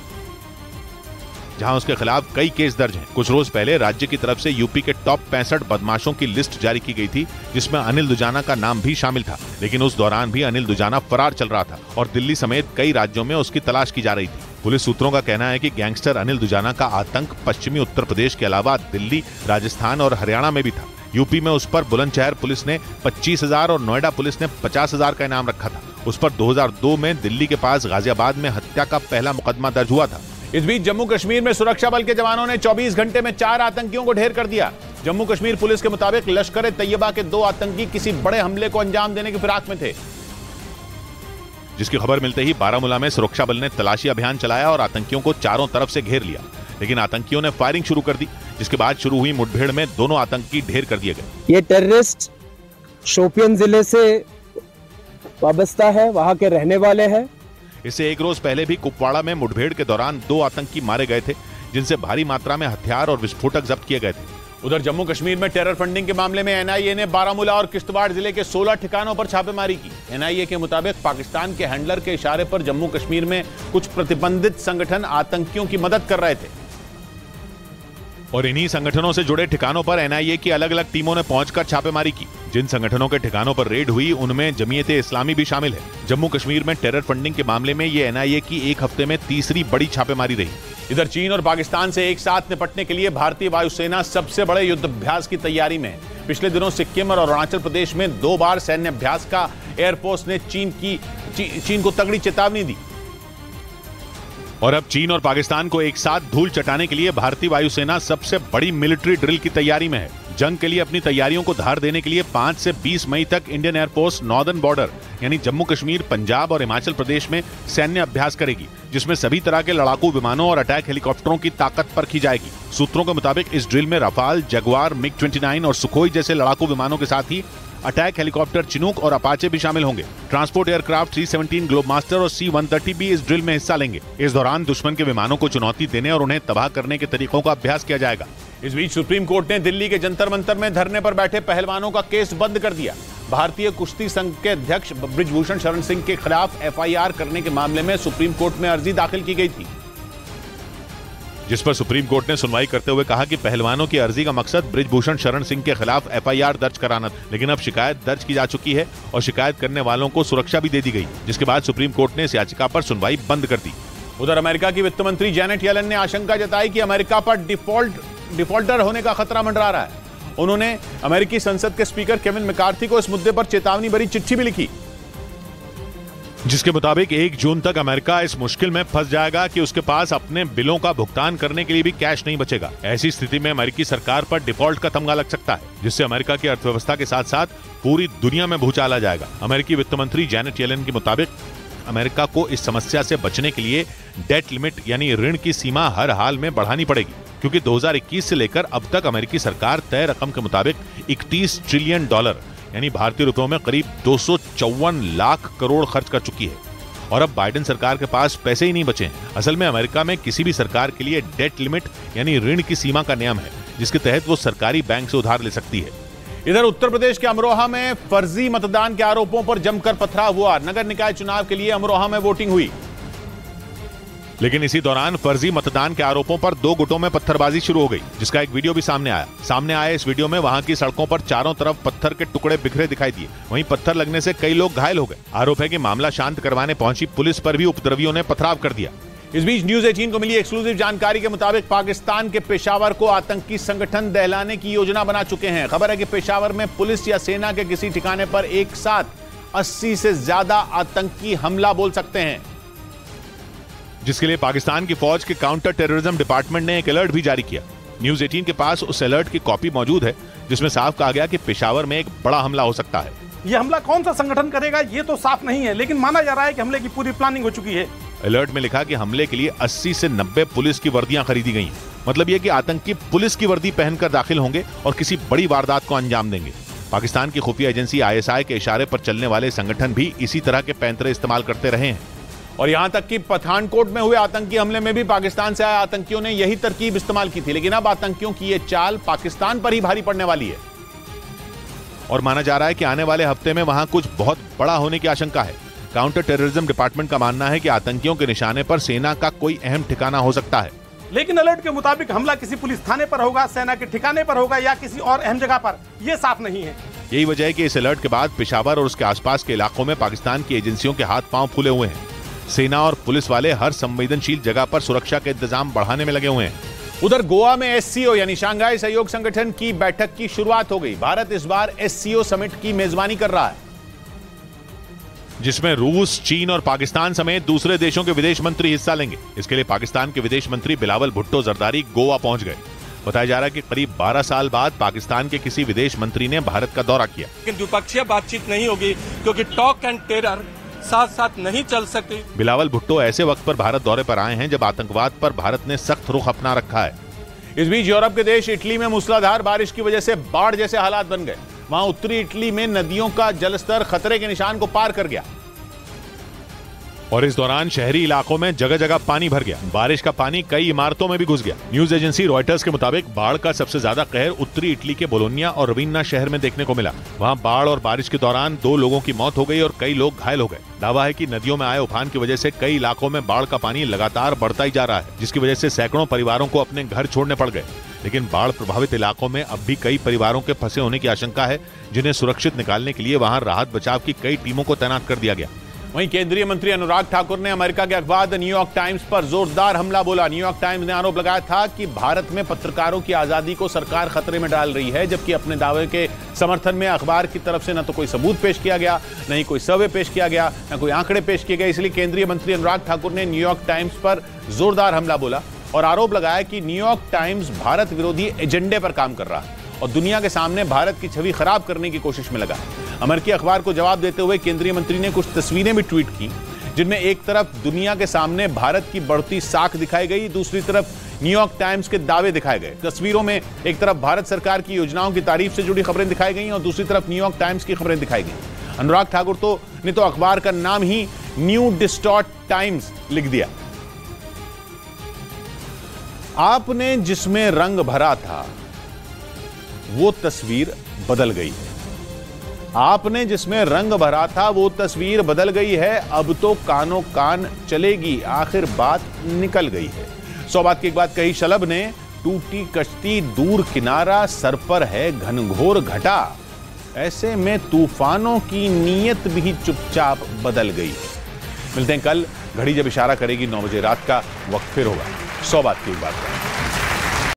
जहां उसके खिलाफ कई केस दर्ज हैं। कुछ रोज पहले राज्य की तरफ से यूपी के टॉप 65 बदमाशों की लिस्ट जारी की गई थी, जिसमें अनिल दुजाना का नाम भी शामिल था। लेकिन उस दौरान भी अनिल दुजाना फरार चल रहा था और दिल्ली समेत कई राज्यों में उसकी तलाश की जा रही थी। पुलिस सूत्रों का कहना है कि गैंगस्टर अनिल दुजाना का आतंक पश्चिमी उत्तर प्रदेश के अलावा दिल्ली, राजस्थान और हरियाणा में भी था। यूपी में उस पर बुलंदशहर पुलिस ने 25,000 और नोएडा पुलिस ने 50,000 का इनाम रखा था। उस पर 2002 में दिल्ली के पास गाजियाबाद में हत्या का पहला मुकदमा दर्ज हुआ था। इस बीच जम्मू कश्मीर में सुरक्षा बल के जवानों ने 24 घंटे में 4 आतंकियों को ढेर कर दिया। जम्मू कश्मीर पुलिस के मुताबिक लश्कर ए तैयबा के 2 आतंकी किसी बड़े हमले को अंजाम देने की फिराक में थे, जिसकी खबर मिलते ही बारामूला में सुरक्षा बल ने तलाशी अभियान चलाया और आतंकियों को चारों तरफ से घेर लिया, लेकिन आतंकियों ने फायरिंग शुरू कर दी, जिसके बाद शुरू हुई मुठभेड़ में दोनों आतंकी ढेर कर दिए गए। ये टेररिस्ट शोपियन जिले से वाबस्ता है, वहां के रहने वाले हैं। इससे एक रोज पहले भी कुपवाड़ा में मुठभेड़ के दौरान 2 आतंकी मारे गए थे, जिनसे भारी मात्रा में हथियार और विस्फोटक जब्त किए गए थे। उधर जम्मू कश्मीर में टेरर फंडिंग के मामले में एनआईए ने बारामूला और किश्तवाड़ जिले के 16 ठिकानों पर छापेमारी की। एनआईए के मुताबिक पाकिस्तान के हैंडलर के इशारे पर जम्मू कश्मीर में कुछ प्रतिबंधित संगठन आतंकियों की मदद कर रहे थे और इन्हीं संगठनों से जुड़े ठिकानों पर एनआईए की अलग अलग टीमों ने पहुंचकर छापेमारी की। जिन संगठनों के ठिकानों पर रेड हुई उनमें जमीयते इस्लामी भी शामिल है। जम्मू कश्मीर में टेरर फंडिंग के मामले में ये एनआईए की एक हफ्ते में तीसरी बड़ी छापेमारी रही। इधर चीन और पाकिस्तान से एक साथ निपटने के लिए भारतीय वायुसेना सबसे बड़े युद्धाभ्यास की तैयारी में है। पिछले दिनों सिक्किम और अरुणाचल प्रदेश में 2 बार सैन्य अभ्यास का एयरफोर्स ने चीन को तगड़ी चेतावनी दी। और अब चीन और पाकिस्तान को एक साथ धूल चटाने के लिए भारतीय वायुसेना सबसे बड़ी मिलिट्री ड्रिल की तैयारी में है। जंग के लिए अपनी तैयारियों को धार देने के लिए 5 से 20 मई तक इंडियन एयरफोर्स नॉर्दर्न बॉर्डर यानी जम्मू कश्मीर, पंजाब और हिमाचल प्रदेश में सैन्य अभ्यास करेगी, जिसमें सभी तरह के लड़ाकू विमानों और अटैक हेलीकॉप्टरों की ताकत परखी जाएगी। सूत्रों के मुताबिक इस ड्रिल में रफाल, जगुआर, मिग-29 और सुखोई जैसे लड़ाकू विमानों के साथ ही अटैक हेलीकॉप्टर चिनूक और अपाचे भी शामिल होंगे। ट्रांसपोर्ट एयरक्राफ्ट C-17 ग्लोबमास्टर और C-130 भी इस ड्रिल में हिस्सा लेंगे। इस दौरान दुश्मन के विमानों को चुनौती देने और उन्हें तबाह करने के तरीकों का अभ्यास किया जाएगा। इस बीच सुप्रीम कोर्ट ने दिल्ली के जंतर मंतर में धरने पर बैठे पहलवानों का केस बंद कर दिया। भारतीय कुश्ती संघ के अध्यक्ष बृजभूषण शरण सिंह के खिलाफ FIR करने के मामले में सुप्रीम कोर्ट में अर्जी दाखिल की गई थी, जिस पर सुप्रीम कोर्ट ने सुनवाई करते हुए कहा कि पहलवानों की अर्जी का मकसद बृजभूषण शरण सिंह के खिलाफ FIR दर्ज कराना था, लेकिन अब शिकायत दर्ज की जा चुकी है और शिकायत करने वालों को सुरक्षा भी दे दी गई, जिसके बाद सुप्रीम कोर्ट ने इस याचिका पर सुनवाई बंद कर दी। उधर अमेरिका की वित्त मंत्री जैनेट येलन ने आशंका जताई कि अमेरिका पर डिफॉल्टर होने का खतरा मंडरा रहा है। उन्होंने अमेरिकी संसद के स्पीकर केविन मैकार्थी को इस मुद्दे पर चेतावनी भरी चिट्ठी भी लिखी, जिसके मुताबिक 1 जून तक अमेरिका इस मुश्किल में फंस जाएगा कि उसके पास अपने बिलों का भुगतान करने के लिए भी कैश नहीं बचेगा। ऐसी स्थिति में अमेरिकी सरकार पर डिफॉल्ट का तमगा लग सकता है, जिससे अमेरिका की अर्थव्यवस्था के साथ साथ पूरी दुनिया में भूचाल आ जाएगा। अमेरिकी वित्त मंत्री जैनेट येलन के मुताबिक अमेरिका को इस समस्या से बचने के लिए डेट लिमिट यानी ऋण की सीमा हर हाल में बढ़ानी पड़ेगी, क्योंकि 2021 से लेकर अब तक अमेरिकी सरकार तय रकम के मुताबिक $31 ट्रिलियन यानी भारतीय रुपयों में करीब 254 लाख करोड़ खर्च कर चुकी है और अब बाइडेन सरकार के पास पैसे ही नहीं बचे हैं। असल में अमेरिका में किसी भी सरकार के लिए डेट लिमिट यानी ऋण की सीमा का नियम है, जिसके तहत वो सरकारी बैंक से उधार ले सकती है। इधर उत्तर प्रदेश के अमरोहा में फर्जी मतदान के आरोपों पर जमकर पथराव हुआ। नगर निकाय चुनाव के लिए अमरोहा में वोटिंग हुई, लेकिन इसी दौरान फर्जी मतदान के आरोपों पर 2 गुटों में पत्थरबाजी शुरू हो गई, जिसका एक वीडियो भी सामने आया। इस वीडियो में वहां की सड़कों पर चारों तरफ पत्थर के टुकड़े बिखरे दिखाई दिए। वहीं पत्थर लगने से कई लोग घायल हो गए। आरोप है कि मामला शांत करवाने पहुंची पुलिस पर भी उपद्रवियों ने पथराव कर दिया। इस बीच न्यूज 18 को मिली एक्सक्लूसिव जानकारी के मुताबिक पाकिस्तान के पेशावर को आतंकी संगठन दहलाने की योजना बना चुके हैं। खबर है कि पेशावर में पुलिस या सेना के किसी ठिकाने पर एक साथ 80 से ज्यादा आतंकी हमला बोल सकते हैं, जिसके लिए पाकिस्तान की फौज के काउंटर टेररिज्म डिपार्टमेंट ने एक अलर्ट भी जारी किया। न्यूज 18 के पास उस अलर्ट की कॉपी मौजूद है, जिसमें साफ कहा गया कि पेशावर में एक बड़ा हमला हो सकता है। ये हमला कौन सा संगठन करेगा ये तो साफ नहीं है, लेकिन माना जा रहा है कि हमले की पूरी प्लानिंग हो चुकी है। अलर्ट में लिखा कि हमले के लिए 80 से 90 पुलिस की वर्दियां खरीदी गई हैं। मतलब यह कि आतंकी पुलिस की वर्दी पहनकर दाखिल होंगे और किसी बड़ी वारदात को अंजाम देंगे। पाकिस्तान की खुफिया एजेंसी ISI के इशारे पर चलने वाले संगठन भी इसी तरह के पैंतरे इस्तेमाल करते रहे हैं। और यहां तक कि पठानकोट में हुए आतंकी हमले में भी पाकिस्तान से आए आतंकियों ने यही तरकीब इस्तेमाल की थी, लेकिन अब आतंकियों की यह चाल पाकिस्तान पर ही भारी पड़ने वाली है और माना जा रहा है कि आने वाले हफ्ते में वहां कुछ बहुत बड़ा होने की आशंका है। काउंटर टेररिज्म डिपार्टमेंट का मानना है कि आतंकियों के निशाने पर सेना का कोई अहम ठिकाना हो सकता है, लेकिन अलर्ट के मुताबिक हमला किसी पुलिस थाने पर होगा, सेना के ठिकाने पर होगा या किसी और अहम जगह पर, यह साफ नहीं है। यही वजह है कि इस अलर्ट के बाद पेशावर और उसके आसपास के इलाकों में पाकिस्तान की एजेंसियों के हाथ पांव फूले हुए हैं। सेना और पुलिस वाले हर संवेदनशील जगह पर सुरक्षा के इंतजाम बढ़ाने में लगे हुए हैं। उधर गोवा में एससीओ यानी शंघाई सहयोग संगठन की बैठक की शुरुआत हो गई। भारत इस बार एससीओ समिट की मेजबानी कर रहा है, जिसमें रूस, चीन और पाकिस्तान समेत दूसरे देशों के विदेश मंत्री हिस्सा लेंगे। इसके लिए पाकिस्तान के विदेश मंत्री बिलावल भुट्टो जरदारी गोवा पहुंच गए। बताया जा रहा है कि करीब 12 साल बाद पाकिस्तान के किसी विदेश मंत्री ने भारत का दौरा किया। लेकिन द्विपक्षीय बातचीत नहीं होगी क्योंकि टॉक एंड टेरर साथ साथ नहीं चल सकती। बिलावल भुट्टो ऐसे वक्त पर भारत दौरे पर आए हैं जब आतंकवाद पर भारत ने सख्त रुख अपना रखा है। इस बीच यूरोप के देश इटली में मूसलाधार बारिश की वजह से बाढ़ जैसे हालात बन गए। वहां उत्तरी इटली में नदियों का जलस्तर खतरे के निशान को पार कर गया और इस दौरान शहरी इलाकों में जगह जगह पानी भर गया। बारिश का पानी कई इमारतों में भी घुस गया। न्यूज एजेंसी रॉयटर्स के मुताबिक बाढ़ का सबसे ज्यादा कहर उत्तरी इटली के बोलोनिया और रवीना शहर में देखने को मिला। वहां बाढ़ और बारिश के दौरान 2 लोगों की मौत हो गई और कई लोग घायल हो गए। दावा है कि नदियों में आए उफान की वजह से कई इलाकों में बाढ़ का पानी लगातार बढ़ता ही जा रहा है, जिसकी वजह से सैकड़ों परिवारों को अपने घर छोड़ने पड़ गए। लेकिन बाढ़ प्रभावित इलाकों में अब भी कई परिवारों के फंसे होने की आशंका है, जिन्हें सुरक्षित निकालने के लिए वहां राहत बचाव की कई टीमों को तैनात कर दिया गया। वहीं केंद्रीय मंत्री अनुराग ठाकुर ने अमेरिका के अखबार द न्यूयॉर्क टाइम्स पर जोरदार हमला बोला। न्यूयॉर्क टाइम्स ने आरोप लगाया था कि भारत में पत्रकारों की आजादी को सरकार खतरे में डाल रही है, जबकि अपने दावे के समर्थन में अखबार की तरफ से न तो कोई सबूत पेश किया गया, न ही कोई सर्वे पेश किया गया, न कोई आंकड़े पेश किए गए। इसलिए केंद्रीय मंत्री अनुराग ठाकुर ने न्यूयॉर्क टाइम्स पर जोरदार हमला बोला और आरोप लगाया कि न्यूयॉर्क टाइम्स भारत विरोधी एजेंडे पर काम कर रहा है और दुनिया के सामने भारत की छवि खराब करने की कोशिश में लगा है। अमेरिकी अखबार को जवाब देते हुए केंद्रीय मंत्री ने कुछ तस्वीरें भी ट्वीट की, जिनमें एक तरफ दुनिया के सामने भारत की बढ़ती साख दिखाई गई, दूसरी तरफ न्यूयॉर्क टाइम्स के दावे दिखाए गए। तस्वीरों में एक तरफ भारत सरकार की योजनाओं की तारीफ से जुड़ी खबरें दिखाई गई और दूसरी तरफ न्यूयॉर्क टाइम्स की खबरें दिखाई गई। अनुराग ठाकुर ने तो अखबार का नाम ही न्यू डिस्टॉर्ट टाइम्स लिख दिया। आपने जिसमें रंग भरा था वो तस्वीर बदल गई है। आपने जिसमें रंग भरा था वो तस्वीर बदल गई है। अब तो कानों कान चलेगी, आखिर बात निकल गई है। 100 बात की एक बात कही शलभ ने, टूटी कश्ती दूर किनारा, सर पर है घनघोर घटा। ऐसे में तूफानों की नीयत भी चुपचाप बदल गई है। मिलते हैं कल, घड़ी जब इशारा करेगी 9 बजे रात का। वक्त फिर होगा 100 बात की एक बात।